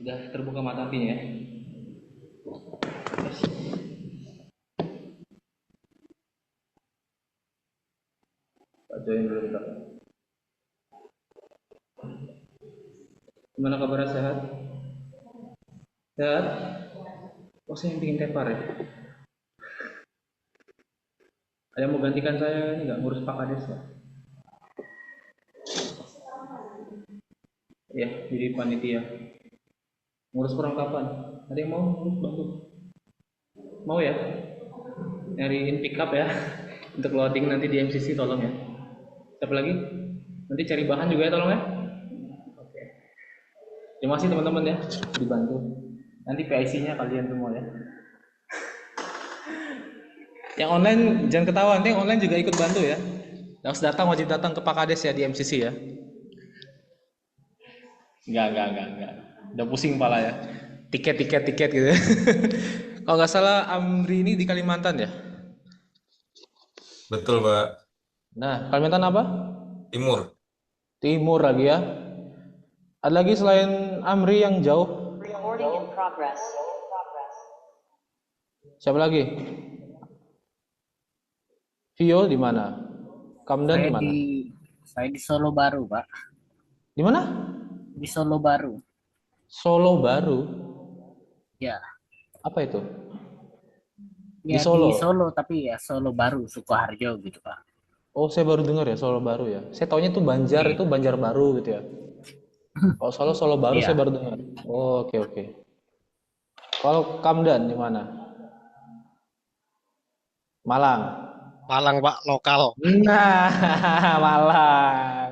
Udah terbuka mata apinya ya. Bacain dulu kita. Gimana kabarnya, sehat? Sehat? Oh, saya yang bikin tepar ya. Ada yang mau gantikan saya ini nggak ngurus Pak Kades ya? Iya, jadi panitia. Ngurus perlengkapan. Ada yang mau ngurus bantu? Mau ya? Nyariin pick up ya. Untuk loading nanti di MCC tolong ya. Siapa lagi? Nanti cari bahan juga ya tolong ya. Oke. Terima kasih teman-teman ya, dibantu. Nanti PIC-nya kalian semua ya. Yang online jangan ketawa, nanti yang online juga ikut bantu ya. Harus datang, wajib datang ke Pak Kades ya di MCC ya. Enggak. Udah pusing pala ya. Tiket gitu ya. Kalau nggak salah Amri ini di Kalimantan ya. Betul, Pak. Nah, Kalimantan apa? Timur. Timur lagi ya. Ada lagi selain Amri yang jauh? Recording in progress. Siapa lagi? Vio di mana? Kamdan Saya di mana? di saya di Solo Baru, Pak. Di mana? Di Solo Baru. Solo Baru. Ya, Apa itu? Di ya di Solo. Solo tapi ya Solo Baru, Sukoharjo gitu, Pak. Oh, saya baru dengar ya Solo Baru ya. Saya taunya tuh Banjar Iya. itu Banjar Baru gitu ya. Kalau Solo Baru saya Iya. baru dengar. Oh, oke. Kalau Kamdan di mana? Malang. Malang Pak, lokal. Nah, Malang.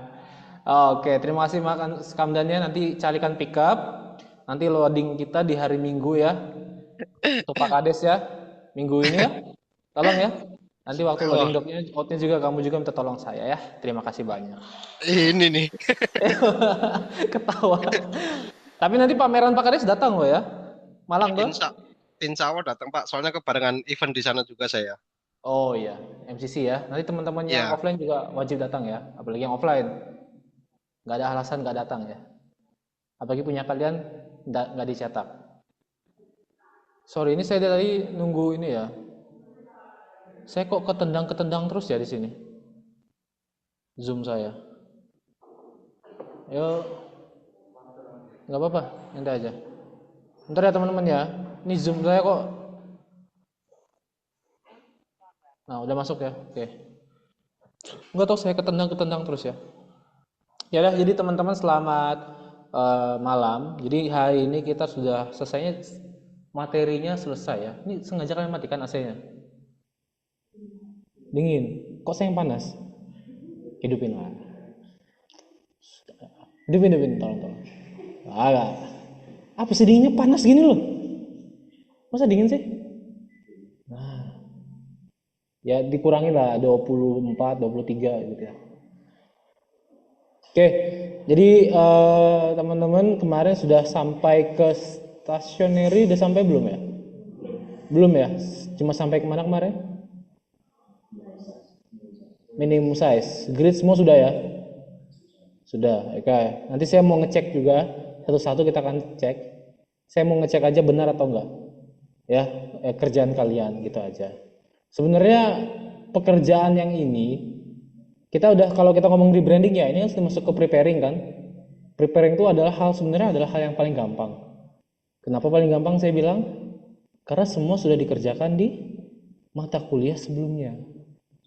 Oke, terima kasih makan Kamdannya. Nanti carikan pickup. Nanti loading kita di hari Minggu ya. Untuk Pak Kades ya. Minggu ini ya. Tolong ya. Nanti waktu Wah, loading doknya, outnya juga kamu juga minta tolong saya ya. Terima kasih banyak. ini nih. Ketawa. Tapi nanti pameran Pak Kades datang loh ya. Malang tuh. Insya, insya Allah datang Pak. Soalnya kebarengan event di sana juga saya. Oh iya, MCC ya. Nanti teman-teman yang Ya, offline juga wajib datang ya. Apalagi yang offline. Nggak ada alasan nggak datang ya. Apalagi punya kalian nggak dicetak. Sorry, ini saya dari nunggu ini ya. Saya kok ketendang terus ya di sini. Zoom saya. Yuk, nggak apa-apa, nanti aja. Bentar ya teman-teman ya. Ini Zoom saya kok. Nah, udah masuk ya. Oke. Nggak tahu saya ketendang terus ya. Ya udah, jadi teman-teman selamat malam. Jadi hari ini kita sudah selesainya materinya selesai ya. Ini sengaja kalian matikan AC-nya. Dingin. Kok saya yang panas? Hidupin lah. Hidupin, tolong. Agak. Apa sih dinginnya panas gini loh? Masa dingin sih? Nah, ya dikurangi lah 24, 23 gitu ya. Oke, jadi teman-teman kemarin sudah sampai ke stationery, udah sampai belum ya? Belum ya? Cuma sampai kemana kemarin? Minimum size. Grid semua sudah ya? Sudah, oke. Nanti saya mau ngecek juga, satu-satu kita akan cek. Saya mau ngecek aja benar atau enggak. Ya, kerjaan kalian gitu aja. Sebenarnya pekerjaan yang ini, kita udah, kalau kita ngomong rebranding ya, ini kan masuk ke preparing kan. Preparing itu sebenarnya adalah hal yang paling gampang. Kenapa paling gampang saya bilang? Karena semua sudah dikerjakan di mata kuliah sebelumnya.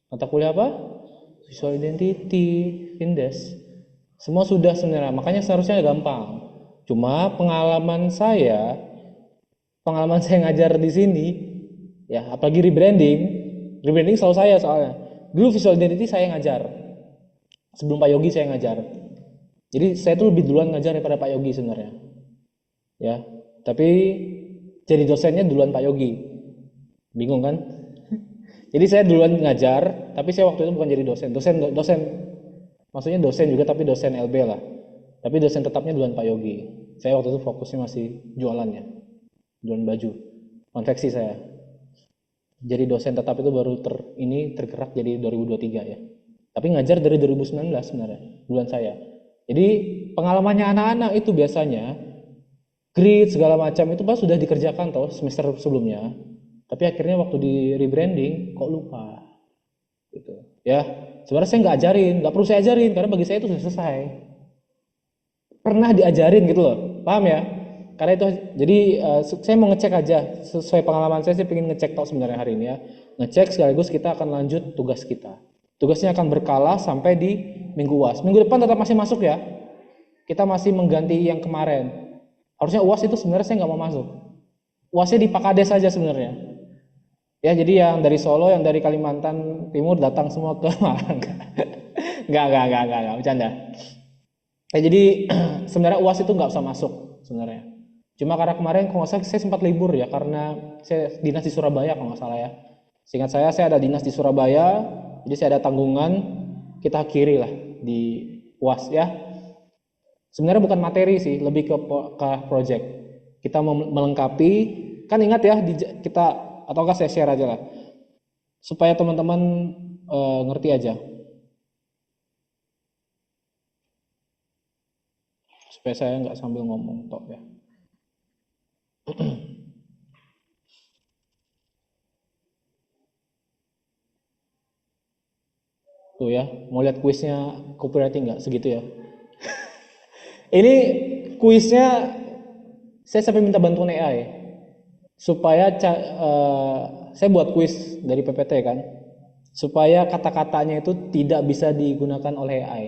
Mata kuliah apa? Visual Identity, Vindes. Semua sudah sebenarnya, makanya seharusnya gampang. Cuma pengalaman saya ngajar di sini, ya apalagi rebranding selalu saya soalnya. Dulu Visual Identity saya ngajar, sebelum Pak Yogi saya ngajar. Jadi saya tuh lebih duluan ngajar daripada Pak Yogi sebenarnya. Ya, tapi jadi dosennya duluan Pak Yogi. Bingung kan? Jadi saya duluan ngajar, tapi saya waktu itu bukan jadi dosen. Dosen. Maksudnya dosen juga tapi dosen LB lah. Tapi dosen tetapnya duluan Pak Yogi. Saya waktu itu fokusnya masih jualannya. Jualan baju. Konveksi saya. Jadi dosen tetap itu baru tergerak jadi 2023 ya. Tapi ngajar dari 2019 sebenarnya, duluan saya. Jadi pengalamannya anak-anak itu biasanya grid segala macam itu pas sudah dikerjakan toh semester sebelumnya. Tapi akhirnya waktu di rebranding kok lupa. Gitu. Ya, sebenarnya saya nggak ajarin, nggak perlu saya ajarin karena bagi saya itu sudah selesai. Pernah diajarin gitu loh, paham ya? Karena itu jadi saya mau ngecek aja sesuai pengalaman saya pengen ngecek toh sebenarnya hari ini ya. Ngecek sekaligus kita akan lanjut tugas kita. Tugasnya akan berkala sampai di minggu UAS. Minggu depan tetap masih masuk ya. Kita masih mengganti yang kemarin. Harusnya UAS itu sebenarnya saya nggak mau masuk. UASnya di Pakades saja sebenarnya. Ya, jadi yang dari Solo, yang dari Kalimantan Timur datang semua ke Malang. Enggak, bercanda. Ya, jadi sebenarnya UAS itu nggak usah masuk sebenarnya. Cuma karena kemarin kalau nggak salah saya sempat libur ya, karena saya dinas di Surabaya kalau nggak salah ya. Seingat saya ada dinas di Surabaya, jadi saya ada tanggungan, kita akhiri lah di UAS ya. Sebenarnya bukan materi sih, lebih ke project. Kita melengkapi, kan ingat ya, kita ataukah saya share aja lah, supaya teman-teman ngerti aja. Supaya saya nggak sambil ngomong tok ya. Tuh ya, mau lihat kuisnya copywriting nggak segitu ya? Ini kuisnya saya sampai minta bantuan AI supaya saya buat kuis dari PPT kan, supaya kata-katanya itu tidak bisa digunakan oleh AI.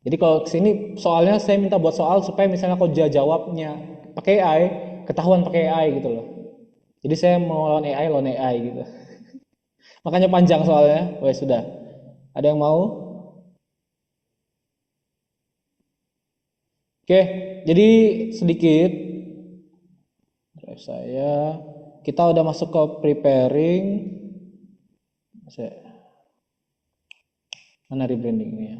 Jadi kalau kesini soalnya saya minta buat soal supaya misalnya kalau jawabnya pakai AI, ketahuan pakai AI gitu loh. Jadi saya mau lawan AI gitu. Makanya panjang soalnya. Wah sudah. Ada yang mau? Oke, jadi sedikit drive saya. Kita udah masuk ke preparing. Mana rebranding ini ya?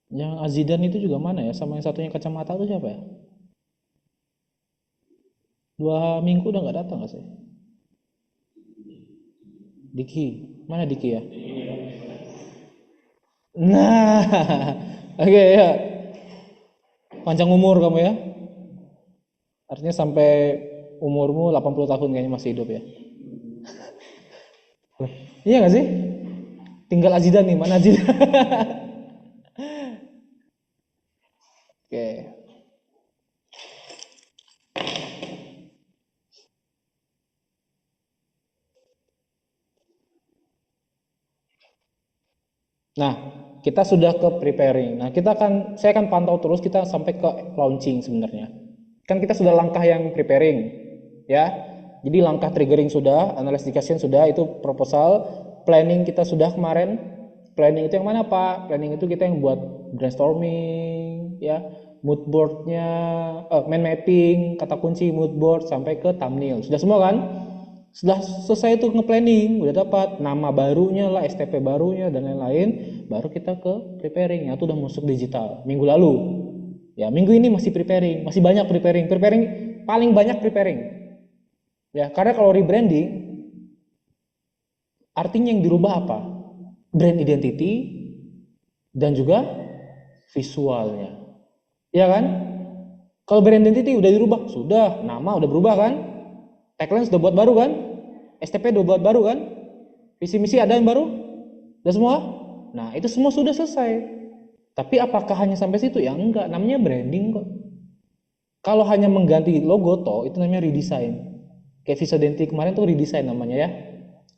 Yang Azidan itu juga mana ya? Sama yang satunya kacamata itu siapa ya? 2 minggu udah nggak datang nggak sih? Diki, mana Diki ya? Nah, oke ya. Panjang umur kamu ya. Artinya sampai umurmu 80 tahun kayaknya masih hidup ya. Iya nggak sih? Tinggal Azidan nih, mana Azidan? Oke. Nah, kita sudah ke preparing. Nah, saya akan pantau terus kita sampai ke launching sebenarnya. Kan kita sudah langkah yang preparing, ya. Jadi langkah triggering sudah, analysis discussion sudah, itu proposal, planning kita sudah kemarin. Planning itu yang mana Pak? Planning itu kita yang buat brainstorming, ya, mood boardnya, mind mapping, kata kunci mood board sampai ke thumbnail. Sudah semua kan? Setelah selesai itu nge-planning, udah dapat nama barunya lah, STP barunya dan lain-lain, baru kita ke preparing. Itu udah masuk digital minggu lalu. Ya, minggu ini masih preparing, masih banyak preparing. Preparing paling banyak preparing. Ya, karena kalau rebranding artinya yang dirubah apa? Brand identity dan juga visualnya. Ya kan? Kalau brand identity udah dirubah, sudah, nama udah berubah kan? Tagline sudah buat baru kan? STP udah buat baru kan? Visi misi ada yang baru? Udah semua? Nah, itu semua sudah selesai. Tapi apakah hanya sampai situ? Ya enggak, namanya branding kok. Kalau hanya mengganti logo toh, itu namanya redesign. Kayak Visa Identity kemarin tuh redesign namanya ya.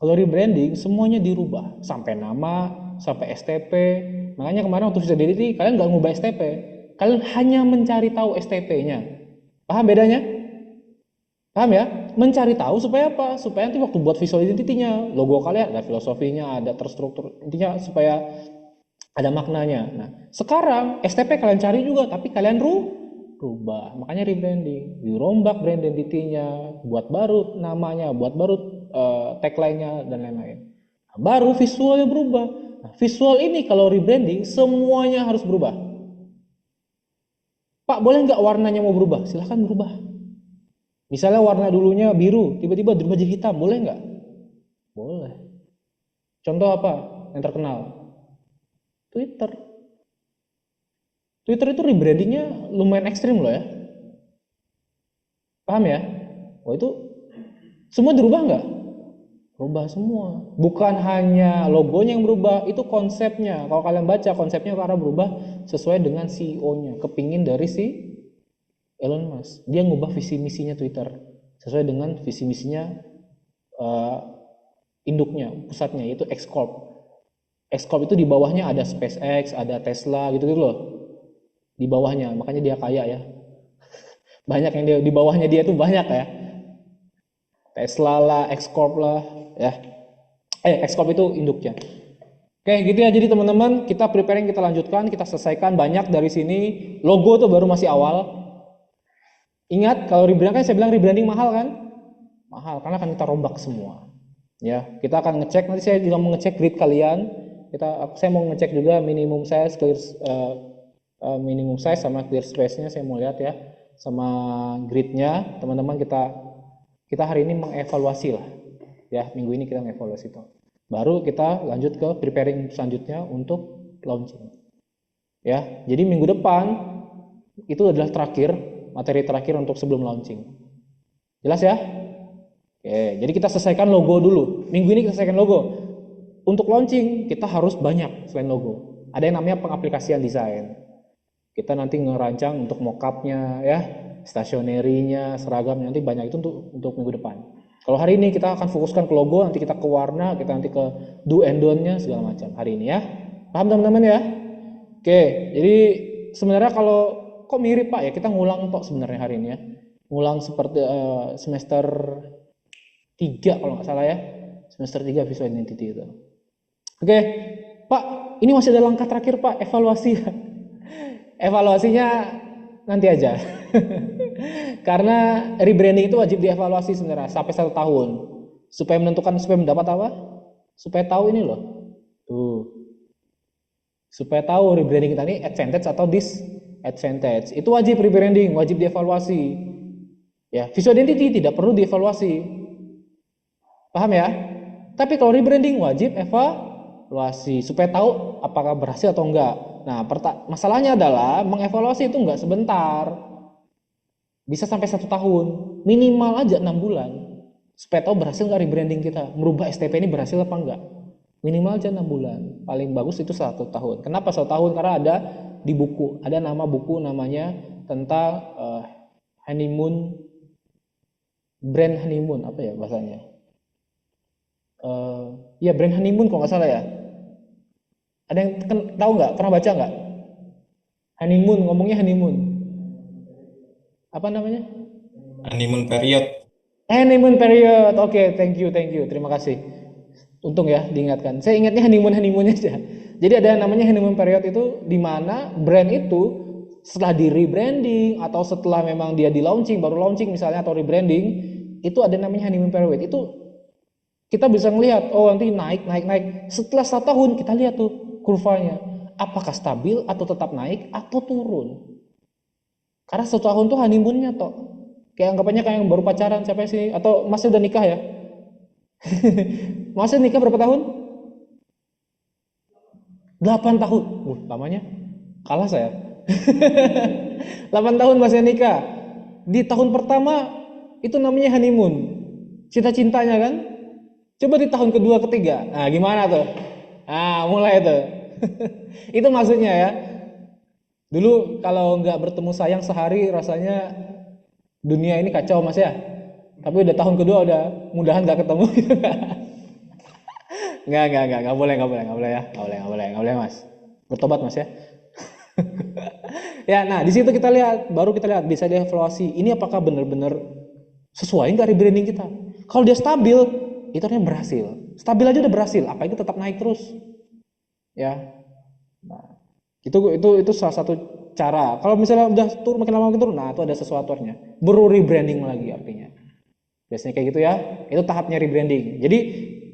Kalau rebranding semuanya dirubah, sampai nama, sampai STP. Makanya kemarin waktu Visa Identity kalian nggak ngubah STP, kalian hanya mencari tahu STP-nya. Paham bedanya? Paham ya? Mencari tahu supaya apa? Supaya nanti waktu buat visual identity-nya, logo kalian ada filosofinya, ada terstruktur, intinya supaya ada maknanya. Nah, sekarang STP kalian cari juga, tapi kalian rubah. Makanya rebranding, dirombak brand identity-nya, buat baru namanya, buat baru tagline-nya dan lain-lain. Nah, baru visualnya berubah. Nah, visual ini kalau rebranding semuanya harus berubah. Pak, boleh nggak warnanya mau berubah? Silahkan berubah. Misalnya warna dulunya biru, tiba-tiba berubah jadi hitam, boleh nggak? Boleh. Contoh apa yang terkenal? Twitter. Twitter itu rebrandingnya lumayan ekstrim loh ya. Paham ya? Oh itu semua dirubah nggak? Berubah semua. Bukan hanya logonya yang berubah, itu konsepnya. Kalau kalian baca konsepnya karena berubah sesuai dengan CEO-nya. Kepingin dari si Elon Musk. Dia ngubah visi misinya Twitter sesuai dengan visi misinya induknya, pusatnya yaitu X Corp. X Corp itu di bawahnya ada SpaceX, ada Tesla gitu-gitu loh. Di bawahnya, makanya dia kaya ya. Banyak yang di bawahnya dia tuh banyak ya. Tesla lah, X Corp lah, ya. X Corp itu induknya. Oke, gitu ya. Jadi teman-teman, kita preparing, kita lanjutkan, kita selesaikan banyak dari sini. Logo tuh baru masih awal. Ingat, kalau rebranding kan saya bilang rebranding mahal kan? Mahal, karena akan kita rombak semua. Ya, kita akan ngecek. Nanti saya juga mau ngecek grid kalian. Saya mau ngecek juga minimum size, minimum size sama clear space-nya. Saya mau lihat ya, sama gridnya. Teman-teman kita hari ini mengevaluasi lah. Ya, minggu ini kita mengevaluasi itu. Baru kita lanjut ke preparing selanjutnya untuk launching. Ya, jadi minggu depan itu adalah materi terakhir untuk sebelum launching. Jelas ya? Oke, jadi kita selesaikan logo dulu. Minggu ini kita selesaikan logo. Untuk launching kita harus banyak selain logo. Ada yang namanya pengaplikasian desain. Kita nanti ngerancang untuk mockupnya ya, stationery-nya, seragam nanti banyak itu untuk minggu depan. Kalau hari ini kita akan fokuskan ke logo, nanti kita ke warna, kita nanti ke do and don't-nya segala macam hari ini ya. Paham teman-teman ya? Oke, jadi sebenarnya kalau kok mirip Pak ya, kita ngulang tok sebenarnya hari ini ya. Ngulang seperti semester 3 kalau nggak salah ya. Semester 3 visual identity itu. Oke, Pak, ini masih ada langkah terakhir Pak, evaluasi. Evaluasinya nanti aja. Karena rebranding itu wajib dievaluasi sebenarnya sampai 1 tahun. Supaya mendapat apa? Supaya tahu ini loh. Tuh. Supaya tahu rebranding kita ini advantage atau disadvantage. Itu wajib rebranding, wajib dievaluasi. Ya, visual identity tidak perlu dievaluasi. Paham ya? Tapi kalau rebranding wajib evaluasi supaya tahu apakah berhasil atau enggak. Nah, masalahnya adalah mengevaluasi itu enggak sebentar. Bisa sampai 1 tahun, minimal aja 6 bulan. Supaya tahu berhasil enggak rebranding kita, merubah STP ini berhasil apa enggak. Minimal aja 6 bulan. Paling bagus itu 1 tahun. Kenapa 1 tahun? Karena ada di buku, ada nama buku namanya tentang honeymoon, brand honeymoon, apa ya bahasanya? Ya brand honeymoon kalau nggak salah ya. Ada yang tahu nggak? Pernah baca nggak? Honeymoon, ngomongnya honeymoon. Apa namanya? Honeymoon period. Honeymoon period. Oke, thank you. Terima kasih. Untung ya diingatkan. Saya ingatnya honeymoon aja. Jadi ada yang namanya honeymoon period itu di mana brand itu setelah di rebranding atau setelah memang dia di launching, baru launching misalnya atau rebranding, itu ada namanya honeymoon period. Itu kita bisa melihat, oh nanti naik. Setelah 1 tahun kita lihat tuh kurvanya, apakah stabil atau tetap naik atau turun. Karena 1 tahun tuh honeymoonnya toh. Kayak anggapannya kayak yang baru pacaran siapa sih? Atau masih udah nikah ya? Masih nikah berapa tahun? 8 tahun. Lamanya kalah saya. 8 tahun masih nikah. Di tahun pertama itu namanya honeymoon. Cinta-cintanya kan? Coba di tahun kedua, ketiga. Nah, gimana tuh? Nah, mulai tuh. Itu maksudnya ya. Dulu kalau nggak bertemu sayang sehari rasanya dunia ini kacau Mas ya. Tapi udah tahun kedua udah mudahan nggak ketemu gitu. Nggak boleh ya. Nggak boleh Mas. Bertobat Mas ya. Ya, nah di situ baru kita lihat bisa dievaluasi. Ini apakah benar-benar sesuai nggak rebranding kita? Kalau dia stabil, itu artinya berhasil. Stabil aja udah berhasil, apa itu tetap naik terus? Ya. Nah, itu salah satu cara. Kalau misalnya udah turun makin lama makin turun, nah itu ada sesuatunya. Baru rebranding lagi artinya. Biasanya kayak gitu ya. Itu tahapnya rebranding. Jadi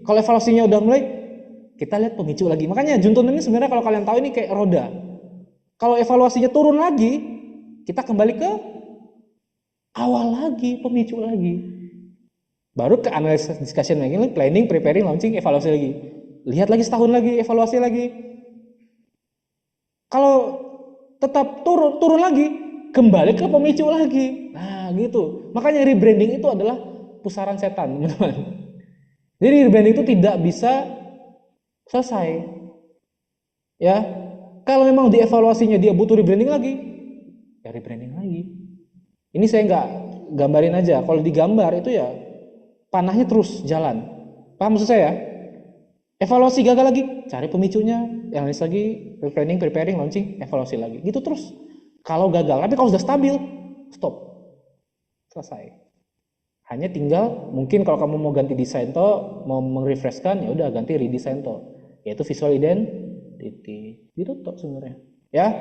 kalau evaluasinya udah mulai, kita lihat pemicu lagi. Makanya Juntun ini sebenarnya kalau kalian tahu ini kayak roda. Kalau evaluasinya turun lagi, kita kembali ke awal lagi, pemicu lagi. Baru ke analysis discussion lagi, planning, preparing, launching, evaluasi lagi. Lihat lagi setahun lagi, evaluasi lagi. Kalau tetap turun lagi, kembali ke pemicu lagi. Nah, gitu. Makanya rebranding itu adalah pusaran setan, teman-teman. Jadi rebranding itu tidak bisa selesai. Ya, kalau memang dievaluasinya dia butuh rebranding lagi, ya rebranding lagi. Ini saya nggak gambarin aja. Kalau digambar itu ya panahnya terus jalan. Paham maksud saya? Evaluasi gagal lagi, cari pemicunya, yang lain lagi, preparing, launching, evaluasi lagi. Gitu terus. Kalau gagal, tapi kalau sudah stabil, stop. Selesai. Hanya tinggal mungkin kalau kamu mau ganti desain toh, mau merefreshkan, ya udah ganti redesign toh, yaitu visual identity. Gitu toh sebenarnya. Ya.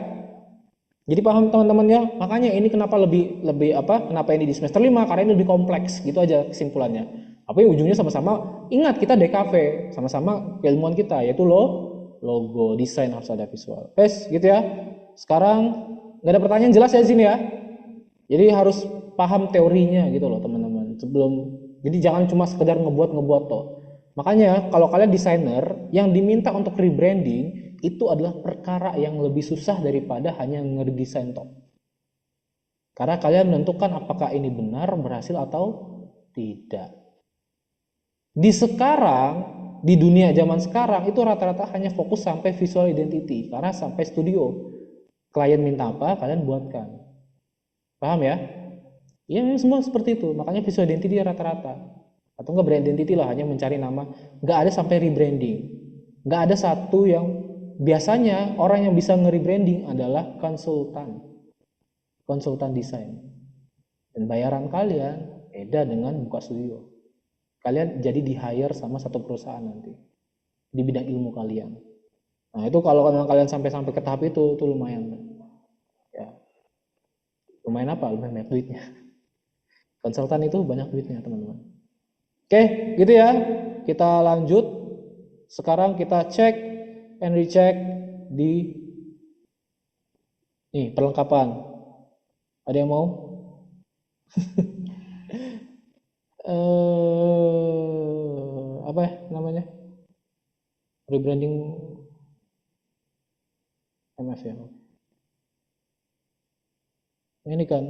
Jadi paham teman-teman ya? Makanya ini kenapa kenapa ini di semester 5? Karena ini lebih kompleks, gitu aja kesimpulannya. Tapi ujungnya sama-sama ingat kita DKV, sama-sama keilmuan kita yaitu logo, desain harus ada visual. Gitu ya. Sekarang nggak ada pertanyaan jelas ya di sini ya. Jadi harus paham teorinya gitu loh teman-teman. Jadi jangan cuma sekedar ngebuat toh. Makanya kalau kalian desainer yang diminta untuk rebranding itu adalah perkara yang lebih susah daripada hanya ngedesain toh. Karena kalian menentukan apakah ini benar, berhasil atau tidak. Di dunia zaman sekarang itu rata-rata hanya fokus sampai visual identity karena sampai studio. Klien minta apa, kalian buatkan. Paham ya? Iya, semua seperti itu. Makanya visual identity rata-rata. Atau enggak brand identity lah, hanya mencari nama. Enggak ada sampai rebranding. Enggak ada satu yang biasanya orang yang bisa nge-rebranding adalah konsultan desain. Dan bayaran kalian beda dengan buka studio. Kalian jadi di-hire sama satu perusahaan nanti di bidang ilmu kalian. Nah, itu kalau kalian sampai ke tahap itu lumayan. Ya. Lumayan apa? Lumayan banyak duitnya. Konsultan itu banyak duitnya, teman-teman. Oke, gitu ya. Kita lanjut. Sekarang kita cek and recheck di perlengkapan. Ada yang mau? Apa ya namanya? Rebranding MF ya. Ini kan.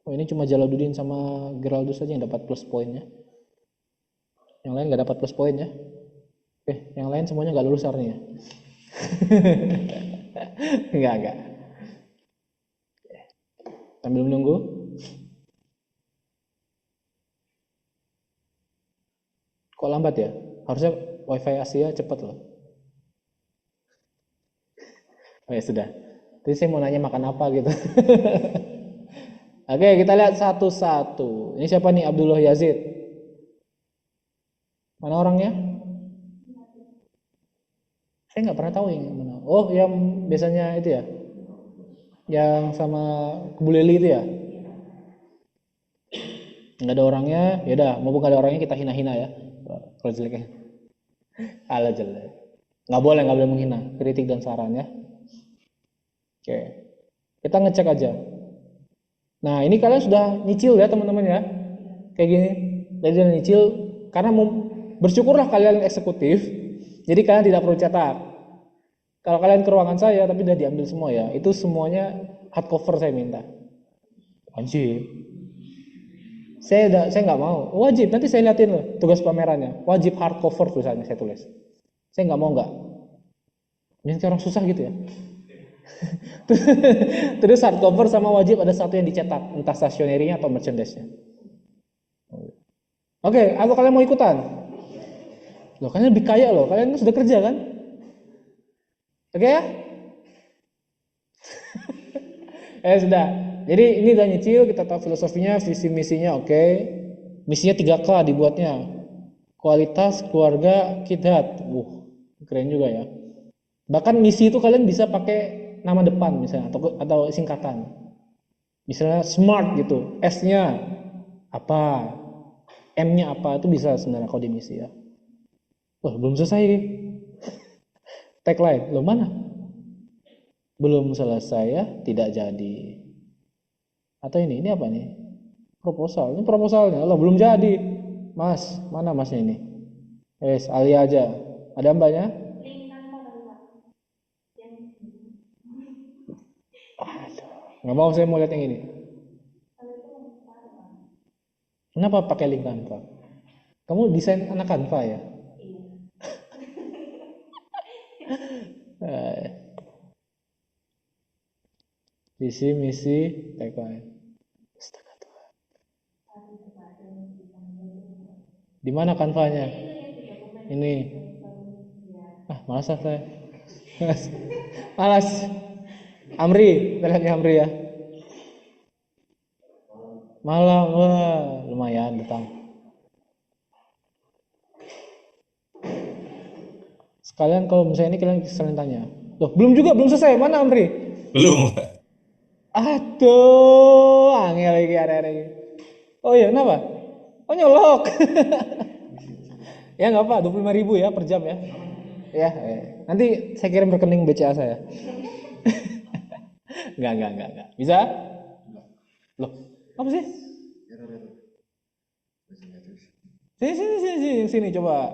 Oh, ini cuma Jalaluddin sama Geraldus saja yang dapat plus poinnya. Yang lain nggak dapat plus poin ya. Oke, yang lain semuanya nggak lulus artinya. Enggak. Sambil menunggu. Kok lambat ya? Harusnya WiFi Asia cepat loh. Oh ya sudah. Tadi saya mau nanya makan apa gitu. Oke, kita lihat satu-satu. Ini siapa nih? Abdullah Yazid. Mana orangnya? Saya nggak pernah tahu yang mana. Oh, yang biasanya itu ya? Yang sama Bu Leli itu ya? Nggak ada orangnya. Ya udah, mau bukan ada orangnya kita hina-hina ya. Kalau jeleknya. Ala jelek. Nggak boleh menghina. Kritik dan saran ya. Oke. Kita ngecek aja. Nah, ini kalian sudah nyicil ya teman-teman ya. Kayak gini. Jadi sudah nyicil karena bersyukurlah kalian eksekutif. Jadi kalian tidak perlu cetak. Kalau kalian ke ruangan saya tapi udah diambil semua ya. Itu semuanya hardcover saya minta. Wajib. Saya nggak mau. Wajib. Nanti saya liatin loh tugas pamerannya. Wajib hardcover tulisannya saya tulis. Saya nggak mau nggak. Ini orang susah gitu ya. Terus hardcover sama wajib ada satu yang dicetak, entah stationery-nya atau merchandise-nya. Oke, apa kalian mau ikutan? Loh, kalian lebih kaya loh, kalian sudah kerja kan? Oke ya? Sudah. Jadi ini udah nyicil, kita tahu filosofinya, visi misinya oke. Misinya 3K dibuatnya. Kualitas, keluarga, kidhat. Keren juga ya. Bahkan misi itu kalian bisa pakai nama depan misalnya atau singkatan. Misalnya smart gitu, S-nya apa, M-nya apa, itu bisa sebenarnya kalau di misi ya. Wah, belum selesai. Tagline, lo mana? Belum selesai ya, tidak jadi. Atau ini apa nih? Proposal. Ini proposalnya, lo belum jadi. Mas, mana masnya ini? Alia aja. Ada mbaknya? Nggak mau, saya mau lihat yang ini. Kenapa pakai link Canva? Kamu desain anak Canva ya? Eh, visi, misi, tagline. Astaga Tuhan. Di mana Canva-nya? Ini. Malas ah saya. Malas. Amri, kita lihat nih Amri ya. Malam, wah, lumayan datang. Sekalian kalau misalnya ini kalian sekalian tanya. Loh, belum selesai. Mana Amri? Belum. Aduh, angel lagi ada. Oh iya, kenapa? Oh nyolok. Ya nggak apa, 25.000 ya per jam ya. Ya, nanti saya kirim rekening BCA saya. Enggak. Bisa? Loh, apa sih? Sini coba.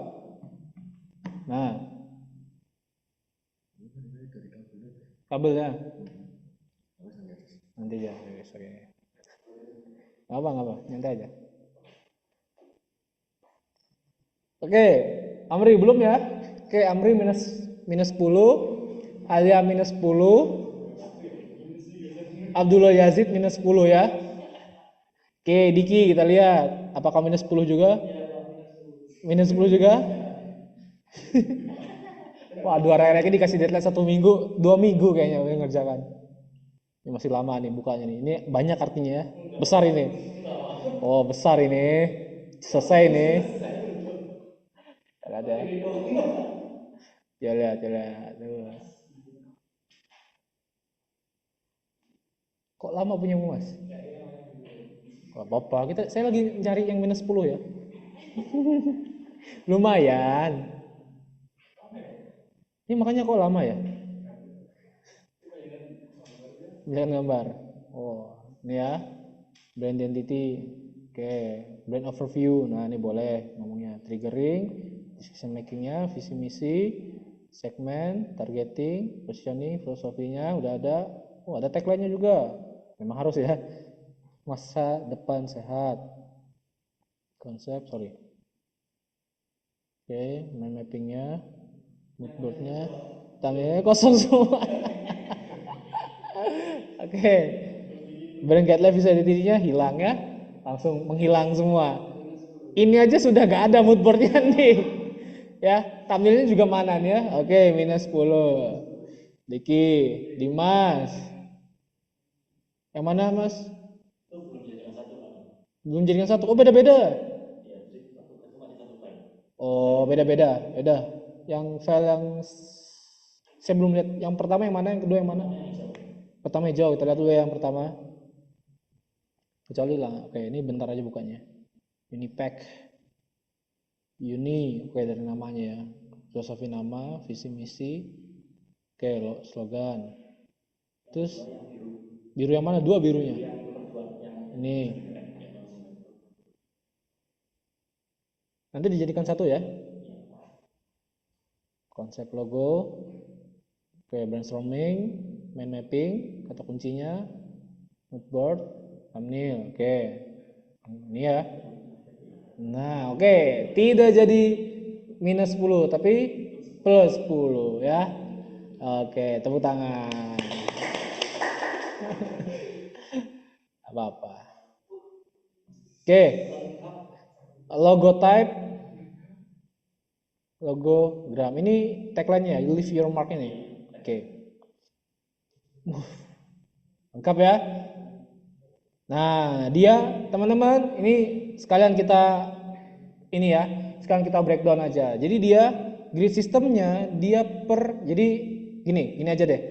Nah, kabelnya. Nanti aja, oke. Nggak apa, nyantai aja. Oke, Amri belum ya? Oke, Amri minus 10, Alia minus 10, Abdullah Yazid minus 10 ya. Oke, Diki kita lihat. Apakah minus 10 juga? Minus 10 juga? Wah, dua hari lagi dikasih deadline 1 minggu, 2 minggu kayaknya udah ngerjakan. Ini masih lama nih bukanya nih. Ini banyak artinya ya. Besar ini. Oh, besar ini. Selesai ini. Ada. Ya lihat. Tuh. Kok lama punya Mas? Gak apa-apa. Saya lagi cari yang minus 10 ya. Lumayan. Ini makanya kok lama ya? Jangan gambar. Oh, ini ya. Brand identity. Oke, brand overview. Nah, ini boleh ngomongnya. Triggering, decision makingnya, visi misi, segmen, targeting, positioning, filosofinya udah ada. Oh, ada tagline-nya juga. Memang harus ya. Masa depan sehat. Konsep, sorry. Oke, mind mappingnya, mood board-nya, thumbnail kosong semua. Oke, brand guideline visual identity-nya hilang ya, langsung menghilang semua. Ini aja sudah gak ada mood board-nya nih. Ya, thumbnail-nya juga mana nih ya? Oke, minus 10. Diki, Dimas. Yang mana Mas? Belum jadikan satu. Oh, beda-beda. Oh, beda-beda. Beda. Yang file yang saya belum lihat. Yang pertama yang mana? Yang kedua yang mana? Pertama hijau. Kita lihat dulu ya yang pertama. Kecuali lah. Oke, ini bentar aja bukanya. Unipack. Uni. Oke, dari namanya ya. Filosofi nama, visi misi. Oke, slogan. Terus biru yang mana? Dua birunya. Ini. Nanti dijadikan satu ya. Konsep logo. Oke, brainstorming, mind mapping, kata kuncinya, mood board, thumbnail. Oke. Ini ya. Nah, oke, tidak jadi minus 10 tapi plus 10 ya. Oke, tepuk tangan. Apa-apa. Oke. Logo type, logogram. Ini tagline-nya, leave your mark ini. Oke. Lengkap ya. Nah, dia teman-teman, ini sekalian kita ini ya, sekarang kita breakdown aja. Jadi dia grid sistemnya dia jadi gini aja deh.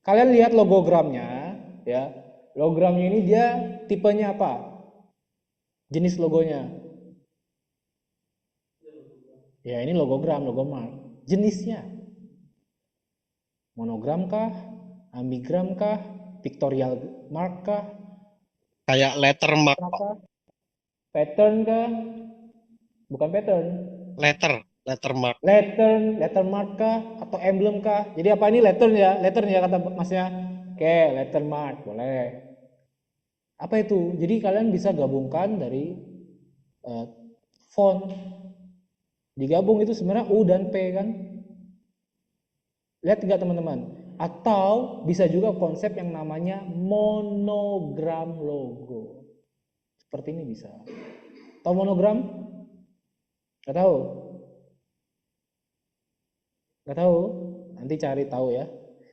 Kalian lihat logogramnya ya. Logogramnya ini dia tipenya apa? Jenis logonya. Ya, ini logogram, logomark. Jenisnya. Monogram kah? Ambigram kah? Pictorial mark kah? Kayak lettermark. Pattern kah? Bukan pattern. Lettermark. Lettermark kah? Atau emblem kah? Jadi apa ini letter ya kata masnya? Oke, lettermark boleh. Apa itu? Jadi kalian bisa gabungkan dari font. Digabung itu sebenarnya U dan P kan? Lihat nggak teman-teman? Atau bisa juga konsep yang namanya monogram logo. Seperti ini bisa. Tahu monogram? Nggak tahu? Nggak tahu? Nanti cari tahu ya.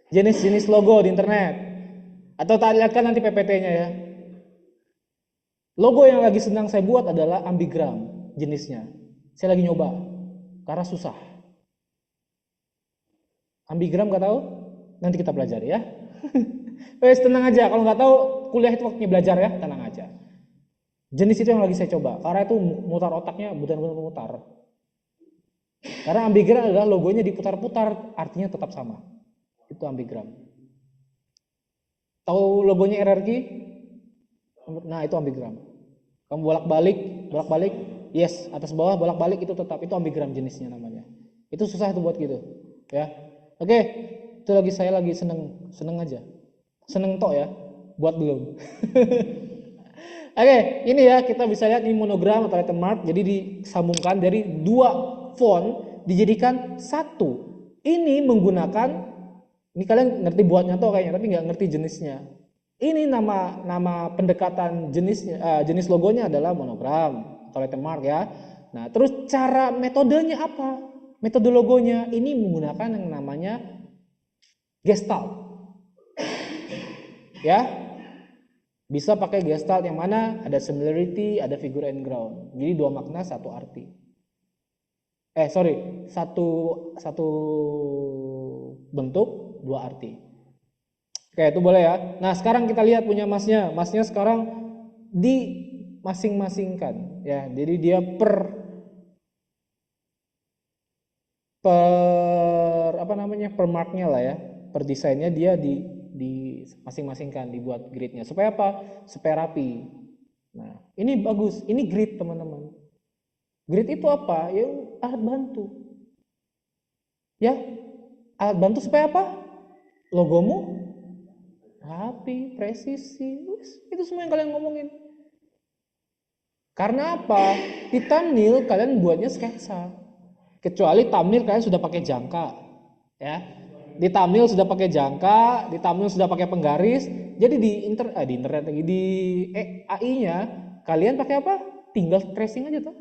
Jenis-jenis logo di internet. Atau tak lihatkan nanti PPT-nya ya. Logo yang lagi senang saya buat adalah ambigram jenisnya. Saya lagi nyoba. Karena susah. Ambigram nggak tahu? Nanti kita pelajari ya. Wes tenang aja. Kalau nggak tahu kuliah itu waktunya belajar ya. Tenang aja. Jenis itu yang lagi saya coba. Karena itu mutar otaknya benar-benar mutar. Karena ambigram adalah logonya diputar-putar, artinya tetap sama. Itu ambigram. Tahu logonya RRQ? Nah, itu ambigram. Kamu bolak-balik, yes, atas bawah bolak-balik itu tetap, itu ambigram jenisnya namanya. Itu susah itu buat gitu, ya. Oke, itu saya lagi seneng aja. Seneng tok ya, buat belum. Oke, ini ya kita bisa lihat ini monogram atau lettermark, jadi disambungkan dari dua font dijadikan satu. Ini menggunakan, ini kalian ngerti buatnya toh kayaknya, tapi nggak ngerti jenisnya. Ini nama pendekatan jenis logonya adalah monogram atau lettermark ya. Nah, terus cara metodenya apa? Metode logonya ini menggunakan yang namanya gestalt. Ya. Bisa pakai gestalt yang mana ada similarity, ada figure and ground. Jadi dua makna satu arti. Satu bentuk dua arti. Oke, itu boleh ya. Nah, sekarang kita lihat punya masnya. Masnya sekarang dimasing-masingkan ya. Jadi dia per marknya lah ya. Per desainnya dia di masing-masingkan, dibuat gridnya. Supaya apa? Supaya rapi. Nah, ini bagus. Ini grid, teman-teman. Grid itu apa? Ya alat bantu. Ya, alat bantu supaya apa? Logomu rapi, presisi. Itu semua yang kalian ngomongin. Karena apa? Di thumbnail kalian buatnya sketsa. Kecuali thumbnail kalian sudah pakai jangka. Ya. Di thumbnail sudah pakai jangka, di thumbnail sudah pakai penggaris. Jadi di internet lagi di AI-nya kalian pakai apa? Tinggal tracing aja tuh.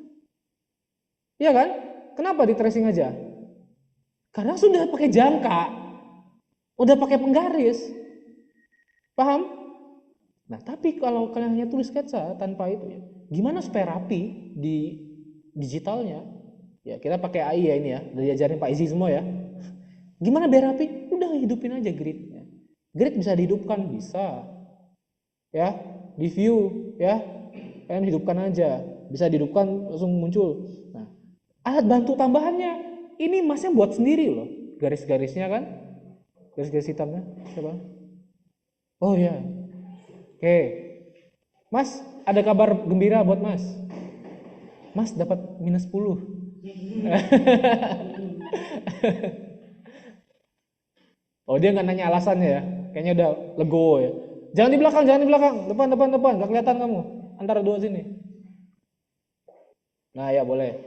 Iya kan? Kenapa di tracing aja? Karena sudah pakai jangka. Udah pakai penggaris. Paham? Nah, tapi kalau kalian hanya tulis sketsa tanpa itu ya, gimana supaya rapi di digitalnya? Ya, kita pakai AI ya ini ya. Udah diajarin Pak Izi semua ya. Gimana biar rapi? Udah hidupin aja gridnya. Grid bisa dihidupkan, bisa. Ya, di view ya. Kalian hidupkan aja. Bisa dihidupkan langsung muncul. Nah, alat bantu tambahannya ini masnya buat sendiri loh. Garis-garisnya kan? Garis-garis hitamnya. Coba. Oh ya. Oke. Mas, ada kabar gembira buat Mas. Mas dapat minus 10. Oh, dia nggak nanya alasannya ya. Kayaknya udah legowo ya. Jangan di belakang. Depan. Gak kelihatan kamu. Antara dua sini. Nah ya boleh.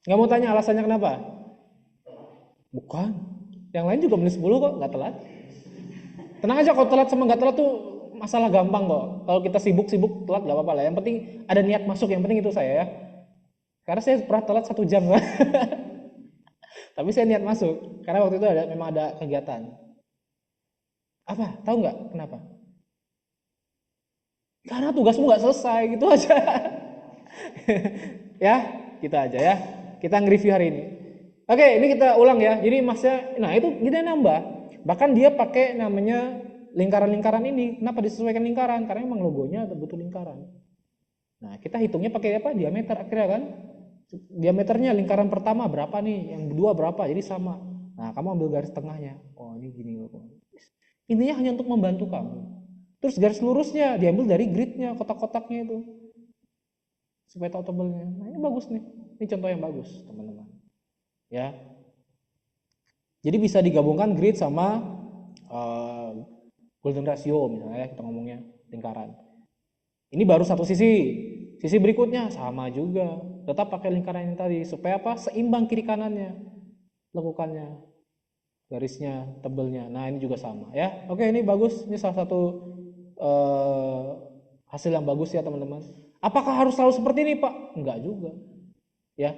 Nggak mau tanya alasannya kenapa? Bukan. Yang lain juga minus 10 kok, nggak telat. Tenang aja, kalau telat sama nggak telat tuh masalah gampang kok. Kalau kita sibuk telat nggak apa-apa lah. Yang penting ada niat masuk, yang penting itu saya ya. Karena saya pernah telat 1 jam. Tapi saya niat masuk. Karena waktu itu memang ada kegiatan. Apa? Tahu nggak kenapa? Karena tugasmu nggak selesai, gitu aja. Ya, kita aja ya. Kita nge-review hari ini. Oke, ini kita ulang ya. Jadi masnya, nah itu kita nambah. Bahkan dia pakai namanya lingkaran-lingkaran ini. Kenapa disesuaikan lingkaran? Karena memang logonya butuh lingkaran. Nah, kita hitungnya pakai apa? Diameter akhirnya kan. Diameternya lingkaran pertama berapa nih? Yang kedua berapa? Jadi sama. Nah, kamu ambil garis tengahnya. Oh, ini gini logo. Intinya hanya untuk membantu kamu. Terus garis lurusnya diambil dari gridnya, kotak-kotaknya itu. Supaya tahu tebelnya. Nah, ini bagus nih. Ini contoh yang bagus, teman-teman. Ya. Jadi bisa digabungkan grid sama golden ratio misalnya ya, kita ngomongnya lingkaran. Ini baru satu sisi. Sisi berikutnya sama juga, tetap pakai lingkaran yang tadi supaya apa? Seimbang kiri kanannya lekukannya, garisnya, tebelnya. Nah ini juga sama ya. Oke, ini bagus. Ini salah satu hasil yang bagus ya teman-teman. Apakah harus selalu seperti ini Pak? Enggak juga. Ya.